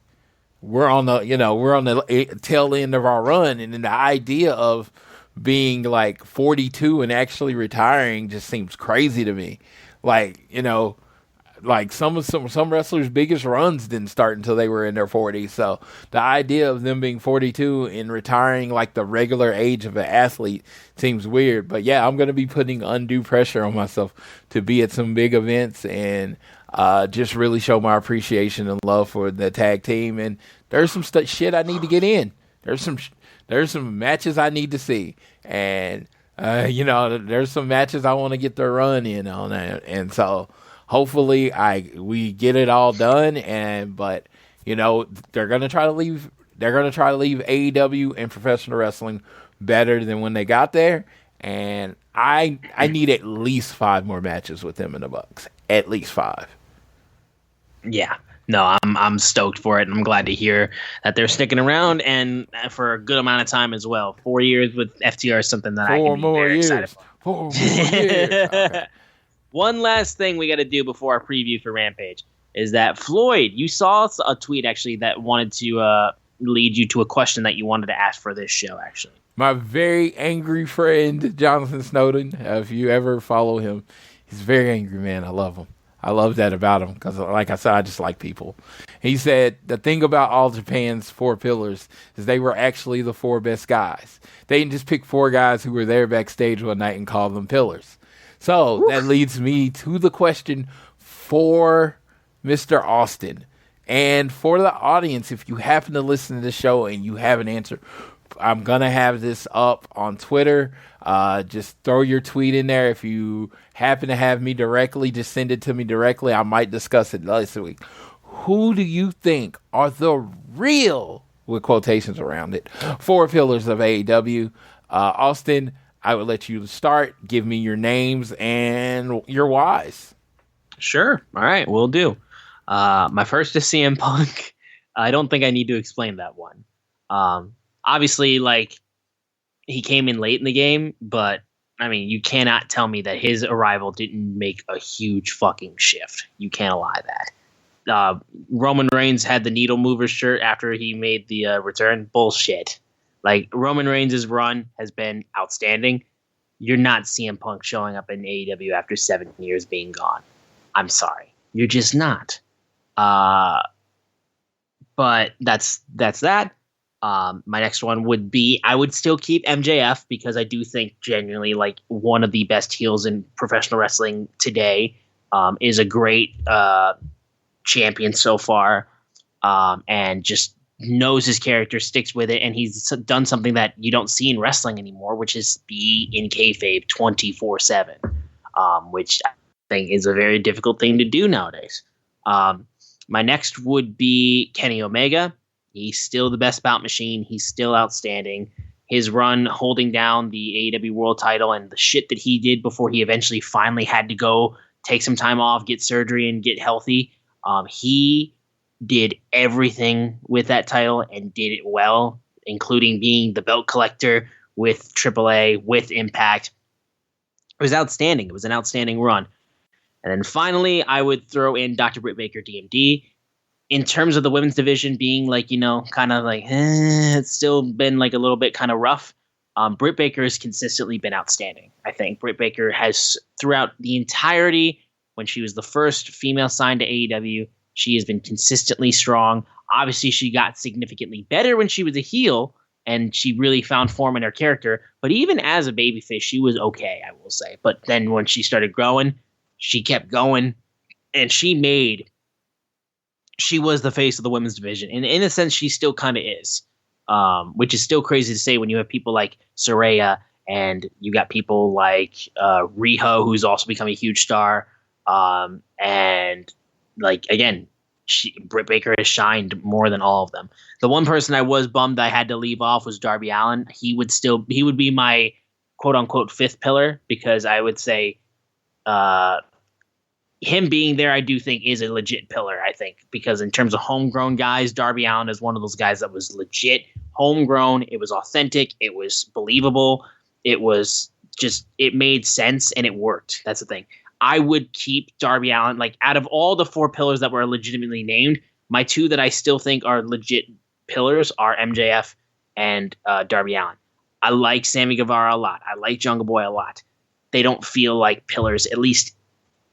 we're on the tail end of our run," and then the idea of being like 42 and actually retiring just seems crazy to me. Like some wrestlers' biggest runs didn't start until they were in their 40s. So the idea of them being 42 and retiring like the regular age of an athlete seems weird. But yeah, I'm going to be putting undue pressure on myself to be at some big events and just really show my appreciation and love for the tag team. And there's some shit I need to get in. There's some matches I need to see. And, there's some matches I want to get the run in on that. And so hopefully we get it all done, but they're gonna try to leave AEW and professional wrestling better than when they got there, and I need at least 5 more matches with them in the Bucks, at least 5. Yeah, no, I'm stoked for it, and I'm glad to hear that they're sticking around and for a good amount of time as well. 4 years with FTR is something that I can be very excited for. 4 more years. Okay. One last thing we got to do before our preview for Rampage is that, Floyd, you saw a tweet, actually, that wanted to lead you to a question that you wanted to ask for this show, actually. My very angry friend, Jonathan Snowden, if you ever follow him, he's a very angry man. I love him. I love that about him because, like I said, I just like people. He said, the thing about All Japan's 4 pillars is they were actually the 4 best guys. They didn't just pick 4 guys who were there backstage one night and call them pillars. So that leads me to the question for Mr. Austin. And for the audience, if you happen to listen to the show and you have an answer, I'm going to have this up on Twitter. Just throw your tweet in there. If you happen to have me directly, just send it to me directly. I might discuss it this week. Who do you think are the real, with quotations around it, 4 pillars of AEW? Austin, I would let you start. Give me your names and your whys. Sure. All right, we'll do. My first is CM Punk. I don't think I need to explain that one. Obviously, he came in late in the game, but, you cannot tell me that his arrival didn't make a huge fucking shift. You can't lie that. Roman Reigns had the needle mover shirt after he made the return. Bullshit. Like, Roman Reigns' run has been outstanding. You're not CM Punk showing up in AEW after 7 years being gone. I'm sorry. You're just not. But that's that. My next one would be, I would still keep MJF because I do think genuinely like one of the best heels in professional wrestling today, is a great champion so far, and just knows his character, sticks with it, and he's done something that you don't see in wrestling anymore, which is be in kayfabe 24/7, which I think is a very difficult thing to do nowadays. My next would be Kenny Omega. He's still the best bout machine. He's still outstanding. His run holding down the AEW World title and the shit that he did before he eventually finally had to go take some time off, get surgery, and get healthy. He did everything with that title and did it well, including being the belt collector with AAA, with Impact. It was outstanding. It was an outstanding run. And then finally, I would throw in Dr. Britt Baker, DMD. In terms of the women's division being like, kind of like, it's still been like a little bit kind of rough. Britt Baker has consistently been outstanding. I think Britt Baker has, throughout the entirety, when she was the first female signed to AEW, she has been consistently strong. Obviously, she got significantly better when she was a heel, and she really found form in her character. But even as a babyface, she was okay, I will say. But then when she started growing, she kept going, and she was the face of the women's division. And in a sense, she still kind of is, which is still crazy to say when you have people like Saraya, and you got people like Riho, who's also become a huge star. And like, again, Britt Baker has shined more than all of them. The one person I was bummed I had to leave off was Darby Allin. He would be my quote unquote fifth pillar, because I would say him being there, I do think is a legit pillar, I think, because in terms of homegrown guys, Darby Allin is one of those guys that was legit homegrown. It was authentic. It was believable. It was just, it made sense and it worked. That's the thing. I would keep Darby Allin, like, out of all the four pillars that were legitimately named, my two that I still think are legit pillars are MJF and Darby Allin. I like Sammy Guevara a lot. I like Jungle Boy a lot. They don't feel like pillars, at least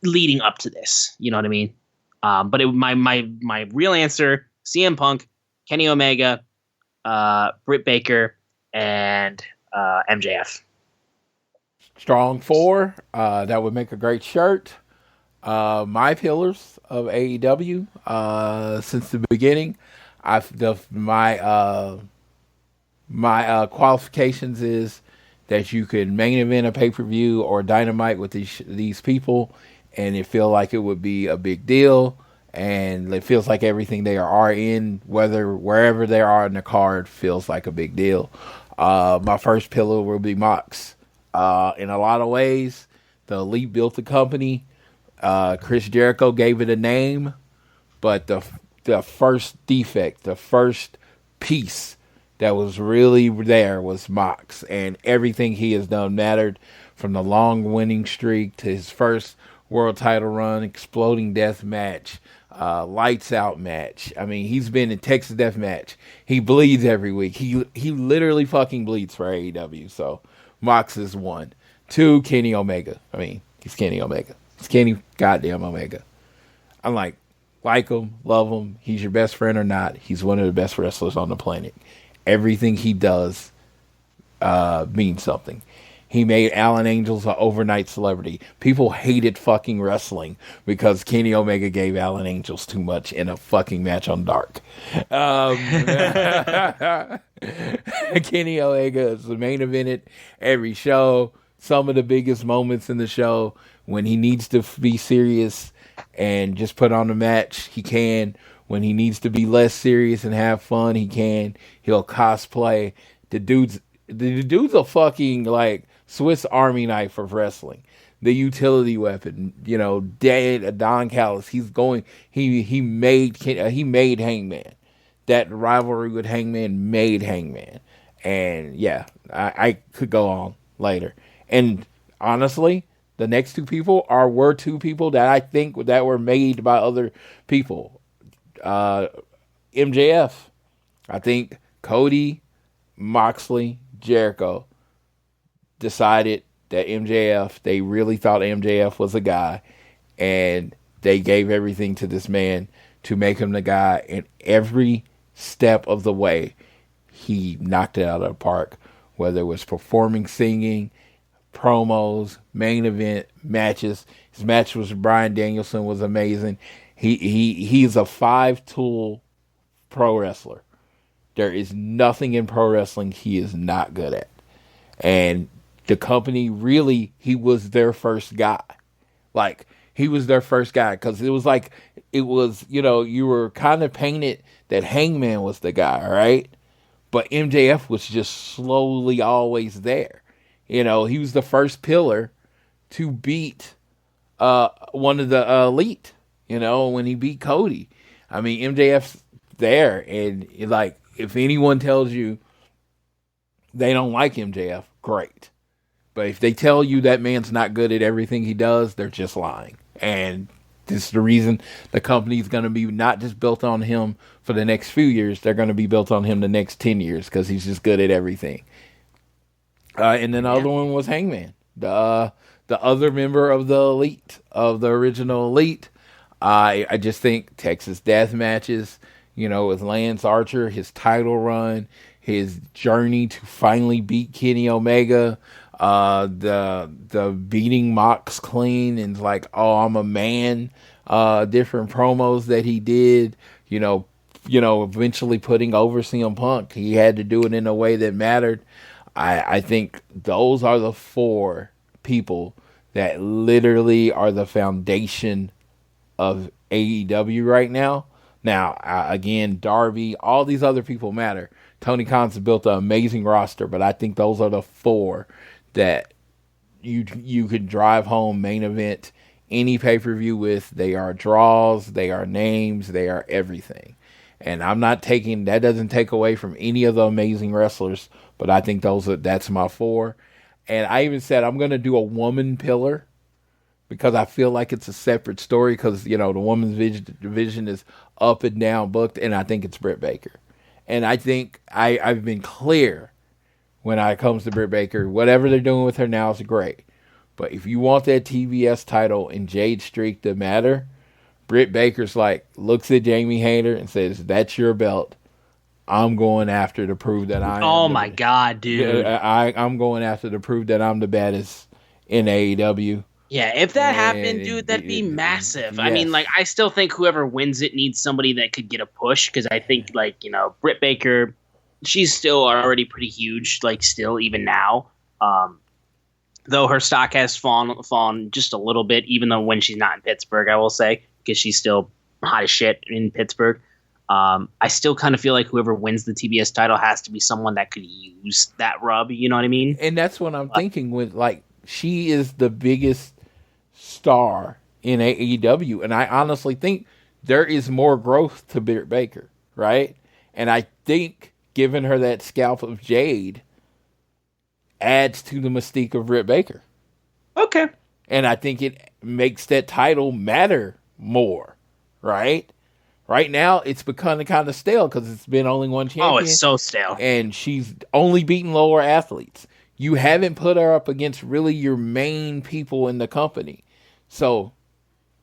leading up to this. You know what I mean? But my real answer, CM Punk, Kenny Omega, Britt Baker, and MJF. Strong four. That would make a great shirt. My pillars of AEW since the beginning. My qualifications is that you could main event a pay-per-view or Dynamite with these people, and it feel like it would be a big deal, and it feels like everything they are in, wherever they are in the card, feels like a big deal. My first pillar will be Mox. In a lot of ways, the Elite built the company. Chris Jericho gave it a name, but the first defect, the first piece that was really there was Mox, and everything he has done mattered, from the long winning streak to his first world title run, exploding death match, lights out match. I mean, he's been in Texas Death Match. He bleeds every week. He literally fucking bleeds for AEW. So Mox is one. Two, Kenny Omega. I mean, he's Kenny Omega. It's Kenny goddamn Omega. I'm like him, love him. He's your best friend or not, he's one of the best wrestlers on the planet. Everything he does means something. He made Alan Angels an overnight celebrity. People hated fucking wrestling because Kenny Omega gave Alan Angels too much in a fucking match on Dark. Kenny Omega is the main event at every show. Some of the biggest moments in the show, when he needs to be serious and just put on a match, he can. When he needs to be less serious and have fun, he can. He'll cosplay. The dude's a fucking like Swiss Army knife of wrestling. The utility weapon, Don Callis. He made Hangman. That rivalry with Hangman made Hangman. And yeah, I could go on later. And honestly, the next two people were two people that I think that were made by other people. MJF. I think Cody, Moxley, Jericho decided that MJF, they really thought MJF was a guy, and they gave everything to this man to make him the guy, and every step of the way, he knocked it out of the park, whether it was performing, singing, promos, main event, matches. His match with Bryan Danielson was amazing. He's a 5-tool pro wrestler. There is nothing in pro wrestling he is not good at. And the company, really, he was their first guy. Like, he was their first guy, because it was, you were kind of painted that Hangman was the guy, right? But MJF was just slowly always there. He was the first pillar to beat one of the elite, when he beat Cody. I mean, MJF's there, and if anyone tells you they don't like MJF, great. But if they tell you that man's not good at everything he does, they're just lying. And this is the reason the company's going to be not just built on him for the next few years, they're going to be built on him the next 10 years, because he's just good at everything. And then the other one was Hangman, the other member of the elite, of the original elite. I just think Texas death matches, with Lance Archer, his title run, his journey to finally beat Kenny Omega, the beating Mox clean and I'm a man, different promos that he did, eventually putting over CM Punk. He had to do it in a way that mattered. I think those are the 4 people that literally are the foundation of AEW right now. Now, again, Darby, all these other people matter. Tony Khan's built an amazing roster, but I think those are the 4 that you could drive home main event any pay-per-view with. They are draws, they are names, they are everything. And that doesn't take away from any of the amazing wrestlers, but I think that's my 4. And I even said I'm going to do a woman pillar, because I feel like it's a separate story, because, the women's division is up and down booked, and I think it's Britt Baker. And I think I've been clear when it comes to Britt Baker. Whatever they're doing with her now is great. But if you want that TBS title and Jade Streak to matter, Britt Baker's looks at Jamie Hayter and says, "That's your belt. I'm going after to prove that I am." Oh my God, dude! I'm going after to prove that I'm the baddest in AEW. Yeah, if that happened, dude, that'd be massive. Yes. I mean, I still think whoever wins it needs somebody that could get a push, because I think, Britt Baker, she's still already pretty huge, still even now. Though her stock has fallen just a little bit, even though when she's not in Pittsburgh, I will say, because she's still hot as shit in Pittsburgh. I still kind of feel like whoever wins the TBS title has to be someone that could use that rub. You know what I mean? And that's what I'm thinking with, she is the biggest star in AEW, and I honestly think there is more growth to Britt Baker, right? And I think giving her that scalp of Jade adds to the mystique of Britt Baker. Okay. And I think it makes that title matter more, right? Right now, it's becoming kind of stale because it's been only one champion. Oh, it's so stale. And she's only beaten lower athletes. You haven't put her up against really your main people in the company. So,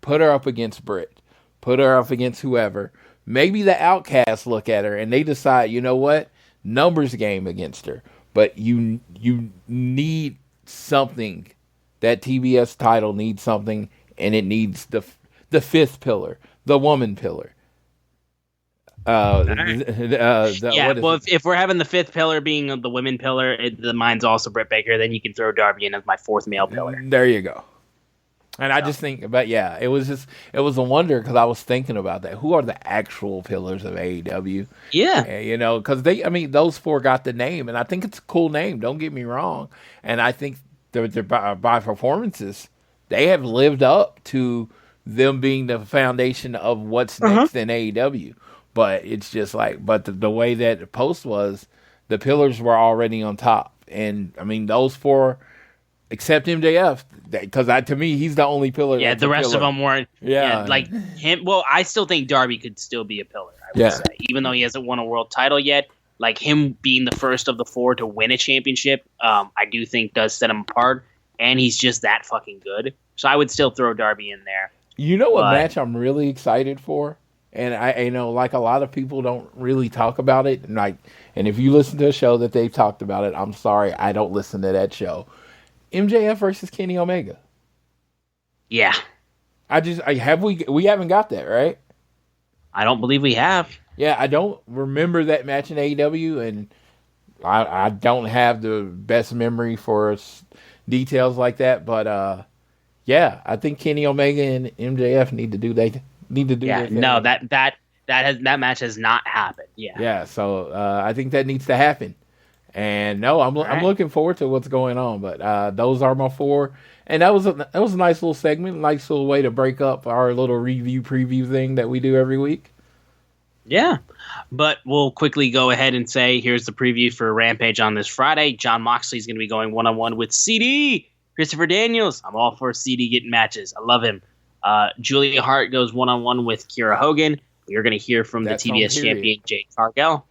put her up against Britt. Put her up against whoever. Maybe the Outcasts look at her and they decide, you know what? Numbers game against her. But you need something. That TBS title needs something, and it needs the 5th pillar, the woman pillar. If we're having the 5th pillar being the women pillar, mine's also Britt Baker. Then you can throw Darby in as my 4th male pillar. There you go. And I just think about, it was a wonder because I was thinking about that. Who are the actual pillars of AEW? Yeah. Because those 4 got the name, and I think it's a cool name. Don't get me wrong. And I think they're by performances, they have lived up to them being the foundation of what's next in AEW. But it's just the way that the post was, the pillars were already on top. And, those 4, except MJF, because to me, he's the only pillar. Yeah, the rest of them weren't. Yeah. Like him. Well, I still think Darby could still be a pillar. I would say, even though he hasn't won a world title yet. Like him being the first of the 4 to win a championship, I do think does set him apart, and he's just that fucking good. So I would still throw Darby in there. You know what match I'm really excited for, and I know like a lot of people don't really talk about it, and if you listen to a show that they've talked about it, I'm sorry I don't listen to that show. MJF versus Kenny Omega. Yeah, we haven't got that, right? I don't believe we have. Yeah, I don't remember that match in AEW, and I don't have the best memory for details like that. But yeah, I think Kenny Omega and MJF need to do their thing. No, that match has not happened. Yeah. So I think that needs to happen. And no, I'm looking forward to what's going on. But those are my 4, and that was a nice little segment, nice little way to break up our little review preview thing that we do every week. Yeah, but we'll quickly go ahead and say here's the preview for Rampage on this Friday. John Moxley is going to be going one-on-one with CD, Christopher Daniels. I'm all for CD getting matches. I love him. Julia Hart goes one-on-one with Kiera Hogan. You're going to hear from the TBS champion, Jade Cargill.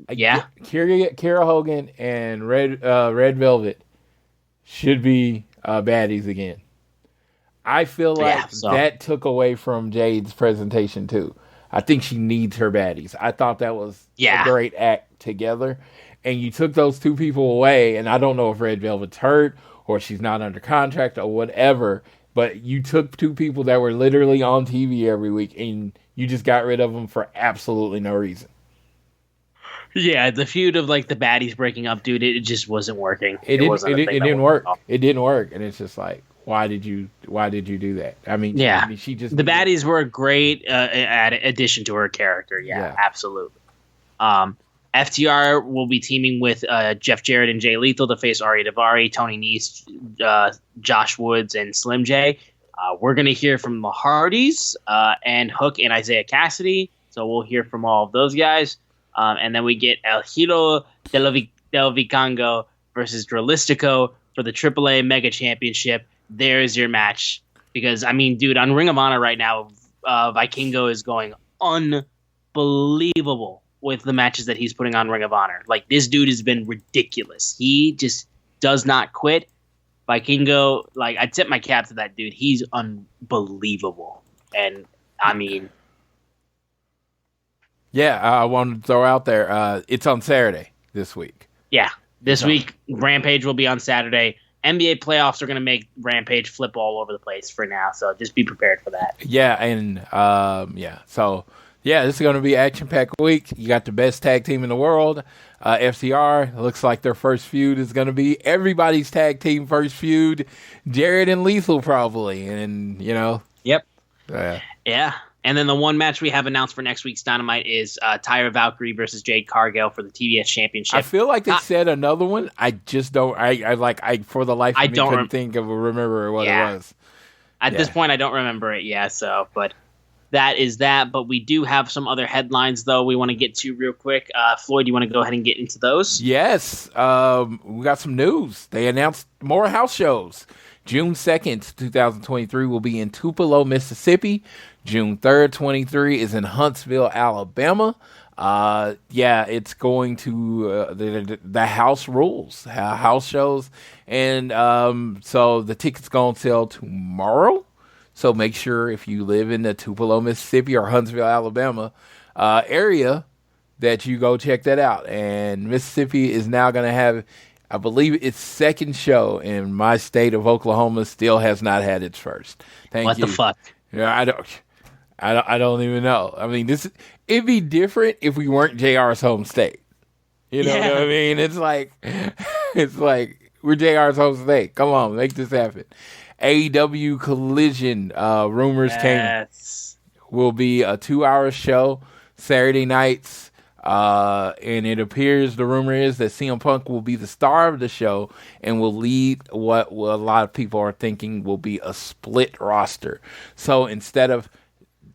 Yeah. Kiera Hogan and Red Velvet should be baddies again. I feel like that took away from Jade's presentation, too. I think she needs her baddies. I thought that was a great act together. And you took those 2 people away, and I don't know if Red Velvet's hurt or she's not under contract or whatever, but you took 2 people that were literally on TV every week, and you just got rid of them for absolutely no reason. Yeah, the feud of like the baddies breaking up, dude, it just wasn't working. It didn't work. It didn't work, and it's just like, why did you do that? I mean, she just the baddies were a great addition to her character. Yeah. Absolutely. FTR will be teaming with Jeff Jarrett and Jay Lethal to face Ari Daivari, Tony Nese, Josh Woods, and Slim J. We're going to hear from the Hardys and Hook and Isaiah Cassidy. So we'll hear from all of those guys. And then we get El Hilo del Vikingo versus Dralistico for the AAA Mega Championship. There's your match. Because, I mean, dude, on Ring of Honor right now, Vikingo is going unbelievable with the matches that he's putting on Ring of Honor. Like, this dude has been ridiculous. He just does not quit. Vikingo, like, I tip my cap to that dude. He's unbelievable. And, I mean... Yeah, I wanted to throw out there, it's on Saturday this week. Yeah, this week, Rampage will be on Saturday. NBA playoffs are going to make Rampage flip all over the place for now, so just be prepared for that. Yeah, and so this is going to be action-packed week. You got the best tag team in the world, FTR. Looks like their first feud is going to be everybody's tag team first feud, Jarrett and Lethal probably, and Yep. Yeah. And then the one match we have announced for next week's Dynamite is Tyra Valkyrie versus Jade Cargill for the TBS Championship. I feel like they said another one. I just don't. I for the life of me couldn't think of or remember what it was. At this point, I don't remember it. Yeah. So, but that is that. But we do have some other headlines though we want to get to real quick. Floyd, you want to go ahead and get into those? Yes. We got some news. They announced more house shows. June 2nd, 2023 will be in Tupelo, Mississippi. June 3rd, 23 is in Huntsville, Alabama. It's going to the house rules, house shows. And so the tickets going to sell tomorrow. So make sure if you live in the Tupelo, Mississippi or Huntsville, Alabama area that you go check that out. And Mississippi is now going to have, I believe, its second show, and my state of Oklahoma still has not had its first. Thank you. What the fuck? Yeah, I don't even know. I mean, it'd be different if we weren't JR's home state. You know what I mean? It's like we're JR's home state. Come on, make this happen. AEW Collision rumors came. Will be a 2-hour show Saturday nights. And it appears the rumor is that CM Punk will be the star of the show and will lead what a lot of people are thinking will be a split roster. So instead of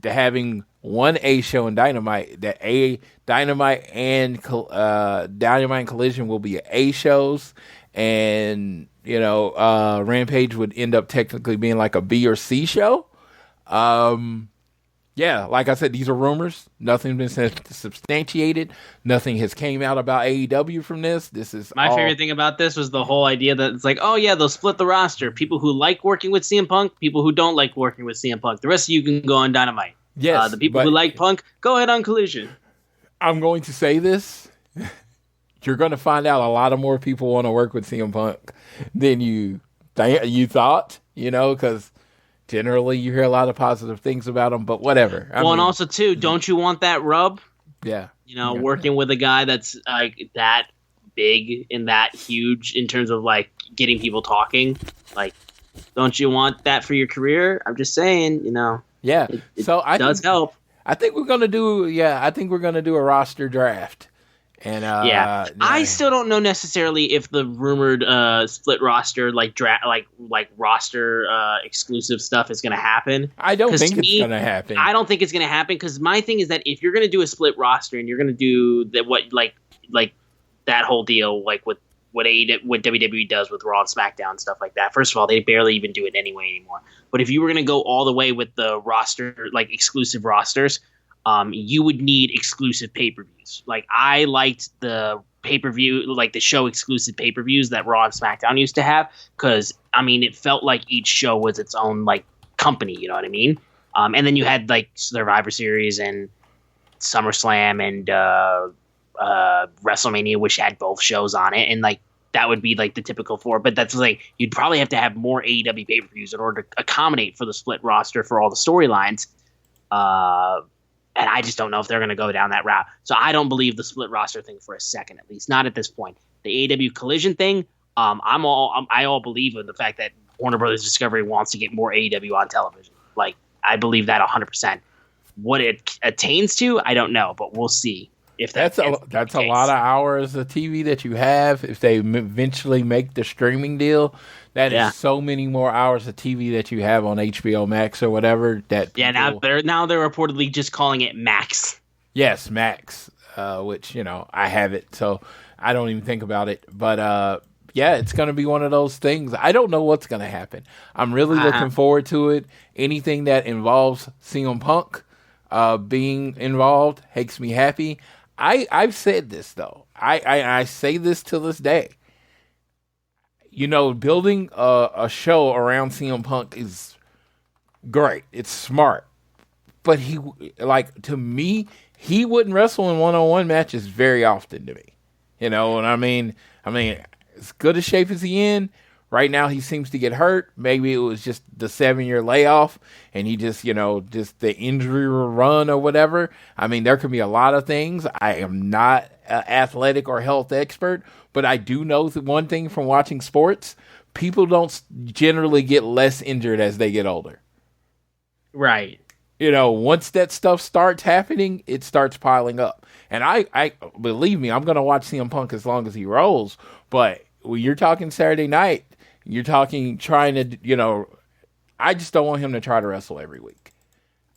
to having one A show in Dynamite, that Dynamite and Collision will be A shows, and Rampage would end up technically being like a B or C show. Yeah, like I said, these are rumors. Nothing's been substantiated. Nothing has came out about AEW from this. This is my favorite thing about this was the whole idea that it's like, oh yeah, they'll split the roster. People who like working with CM Punk, people who don't like working with CM Punk. The rest of you can go on Dynamite. Yes, the people who like Punk, go ahead on Collision. I'm going to say this. You're going to find out a lot of more people want to work with CM Punk than you thought, because generally you hear a lot of positive things about him, but whatever. And also, too, don't you want that rub? Yeah. Working with a guy that's like that big and that huge in terms of like getting people talking. Like, don't you want that for your career? I'm just saying, Yeah. It does help. I think we're going to do a roster draft. And I still don't know necessarily if the rumored split roster roster exclusive stuff is going to happen. I don't think it's going to happen. I don't think it's going to happen because my thing is that if you're going to do a split roster and you're going to do that whole deal like with what WWE does with Raw and SmackDown and stuff like that. First of all, they barely even do it anymore. But if you were going to go all the way with the roster, like exclusive rosters, you would need exclusive pay-per-views. Like I liked the pay-per-view, like the show exclusive pay-per-views that Raw and SmackDown used to have, because it felt like each show was its own like company. You know what I mean? And then you had like Survivor Series and SummerSlam and WrestleMania, which had both shows on it, and like that would be like the typical four. But that's like you'd probably have to have more AEW pay-per-views in order to accommodate for the split roster for all the storylines. And I just don't know if they're going to go down that route. So I don't believe the split roster thing for a second, at least not at this point. The AEW Collision thing, I all believe in the fact that Warner Brothers Discovery wants to get more AEW on television. Like I believe that 100%. What it attains to, I don't know, but we'll see. If that's a lot of hours of TV that you have. If they eventually make the streaming deal, that is so many more hours of TV that you have on HBO Max or whatever. Now they're reportedly just calling it Max. Yes, Max, which I have it, so I don't even think about it. But it's going to be one of those things. I don't know what's going to happen. I'm really looking forward to it. Anything that involves CM Punk being involved makes me happy. I've said this, though. I say this to this day. Building a show around CM Punk is great. It's smart. But to me, he wouldn't wrestle in one-on-one matches very often to me. You know what I mean? As good a shape as he in, right now he seems to get hurt. Maybe it was just the 7-year layoff and he just the injury run or whatever. There could be a lot of things. I am not an athletic or health expert, but I do know one thing from watching sports. People don't generally get less injured as they get older. Right. Once that stuff starts happening, it starts piling up. And I believe me, I'm going to watch CM Punk as long as he rolls. But when you're talking Saturday night, you're talking trying to, I just don't want him to try to wrestle every week.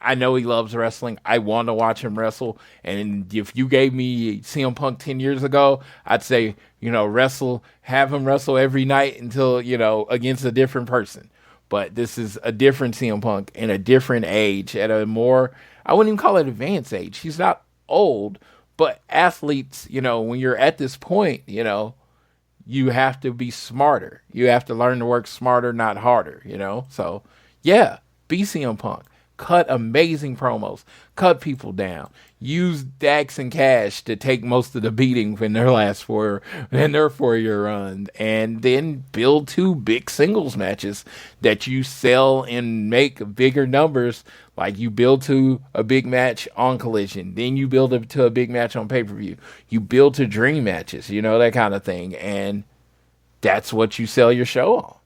I know he loves wrestling. I want to watch him wrestle. And if you gave me CM Punk 10 years ago, I'd say, have him wrestle every night until, against a different person. But this is a different CM Punk in a different age, at a more, I wouldn't even call it advanced age. He's not old, but athletes, when you're at this point, you have to be smarter. You have to learn to work smarter, not harder, So, be CM Punk. Cut amazing promos. Cut people down. Use Dax and Cash to take most of the beating in their 4-year run. And then build 2 big singles matches that you sell and make bigger numbers. Like you build to a big match on Collision. Then you build it to a big match on pay-per-view. You build to dream matches, that kind of thing. And that's what you sell your show on.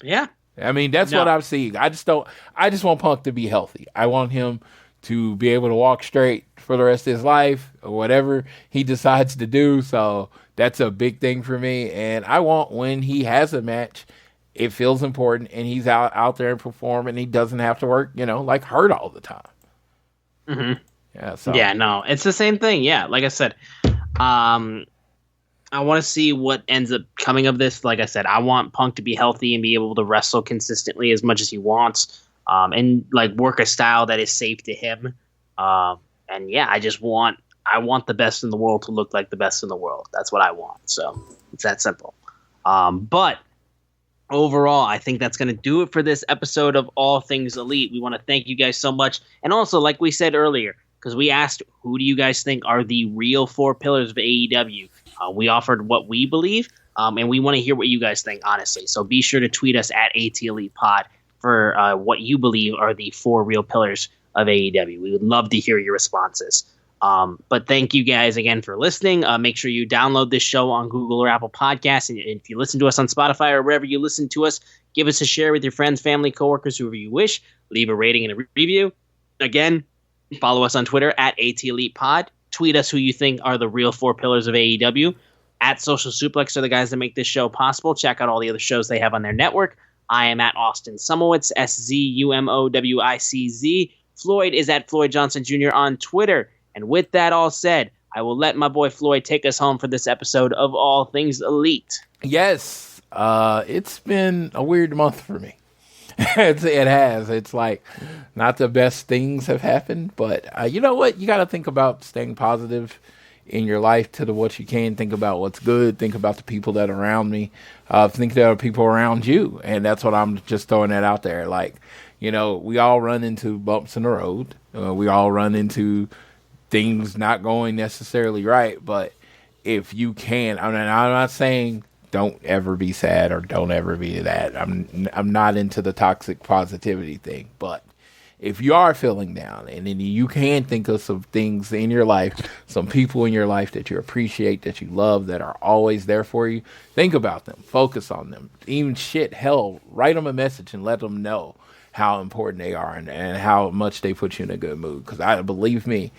Yeah. That's what I'm seeing. I just want Punk to be healthy. I want him to be able to walk straight for the rest of his life or whatever he decides to do. So that's a big thing for me. And I want when he has a match, it feels important, and he's out there and performing. He doesn't have to work, like hurt all the time. Mm-hmm. Yeah. So. Yeah. No, it's the same thing. Yeah. Like I said, I want to see what ends up coming of this. Like I said, I want Punk to be healthy and be able to wrestle consistently as much as he wants, and like work a style that is safe to him. And yeah, I want the best in the world to look like the best in the world. That's what I want. So it's that simple. But overall, I think that's going to do it for this episode of All Things Elite. We want to thank you guys so much. And also, like we said earlier, because we asked, who do you guys think are the real 4 pillars of AEW? We offered what we believe, and we want to hear what you guys think, honestly. So be sure to tweet us at ATElitePod for what you believe are the 4 real pillars of AEW. We would love to hear your responses. But thank you guys again for listening. Make sure you download this show on Google or Apple Podcasts. And if you listen to us on Spotify or wherever you listen to us, give us a share with your friends, family, coworkers, whoever you wish. Leave a rating and a review. Again, follow us on Twitter at ATElitePod. Tweet us who you think are the real 4 pillars of AEW. At Social Suplex are the guys that make this show possible. Check out all the other shows they have on their network. I am at Austin Sumowicz, SZUMOWICZ. Floyd is at Floyd Johnson Jr. on Twitter. And with that all said, I will let my boy Floyd take us home for this episode of All Things Elite. Yes, it's been a weird month for me. It has. It's like not the best things have happened, but you know what? You got to think about staying positive in your life to what you can. Think about what's good. Think about the people that are around me. Think there are people around you, and that's what I'm just throwing that out there. Like, we all run into bumps in the road. We all run into things not going necessarily right, but if you can, I'm not saying don't ever be sad or don't ever be that. I'm not into the toxic positivity thing, but if you are feeling down and then you can think of some things in your life, some people in your life that you appreciate, that you love, that are always there for you, think about them, focus on them. Even hell, write them a message and let them know how important they are and how much they put you in a good mood. Because believe me,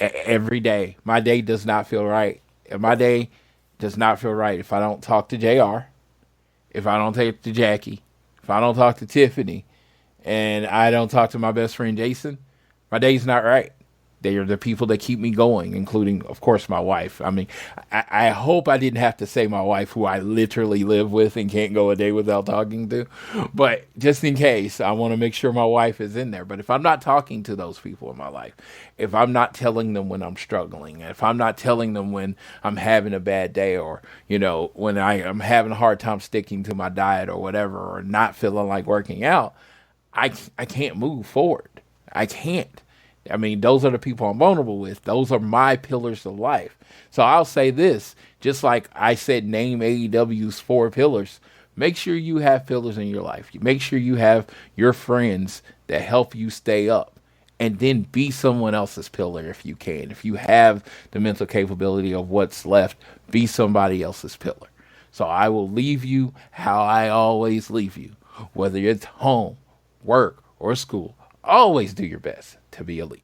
every day, my day does not feel right. My day does not feel right if I don't talk to JR, if I don't talk to Jackie, if I don't talk to Tiffany, and I don't talk to my best friend Jason. My day's not right. They are the people that keep me going, including, of course, my wife. I mean, I hope I didn't have to say my wife, who I literally live with and can't go a day without talking to. But just in case, I want to make sure my wife is in there. But if I'm not talking to those people in my life, if I'm not telling them when I'm struggling, if I'm not telling them when I'm having a bad day, or, when I'm having a hard time sticking to my diet or whatever, or not feeling like working out, I can't move forward. I can't. I mean, those are the people I'm vulnerable with. Those are my pillars of life. So I'll say this, just like I said, name AEW's 4 pillars. Make sure you have pillars in your life. Make sure you have your friends that help you stay up. And then be someone else's pillar if you can. If you have the mental capability of what's left, be somebody else's pillar. So I will leave you how I always leave you. Whether it's home, work, or school, always do your best to be elite.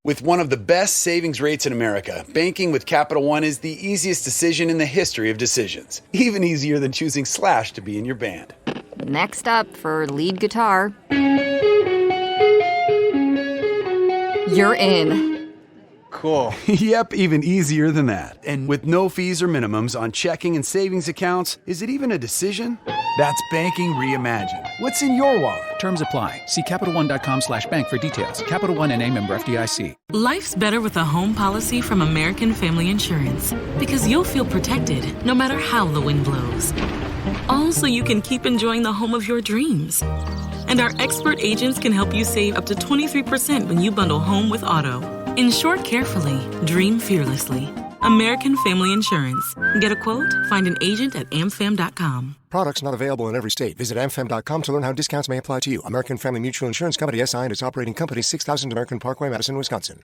With one of the best savings rates in America, banking with Capital One is the easiest decision in the history of decisions. Even easier than choosing Slash to be in your band. Next up for lead guitar. You're in. Cool. Yep, even easier than that. And with no fees or minimums on checking and savings accounts, is it even a decision? That's banking reimagined. What's in your wallet? Terms apply. See CapitalOne.com/bank for details. Capital One N.A. member FDIC. Life's better with a home policy from American Family Insurance, because you'll feel protected no matter how the wind blows. All so you can keep enjoying the home of your dreams. And our expert agents can help you save up to 23% when you bundle home with auto. Insure carefully, dream fearlessly. American Family Insurance. Get a quote? Find an agent at amfam.com. Products not available in every state. Visit amfam.com to learn how discounts may apply to you. American Family Mutual Insurance Company, SI, and its operating company, 6000 American Parkway, Madison, Wisconsin.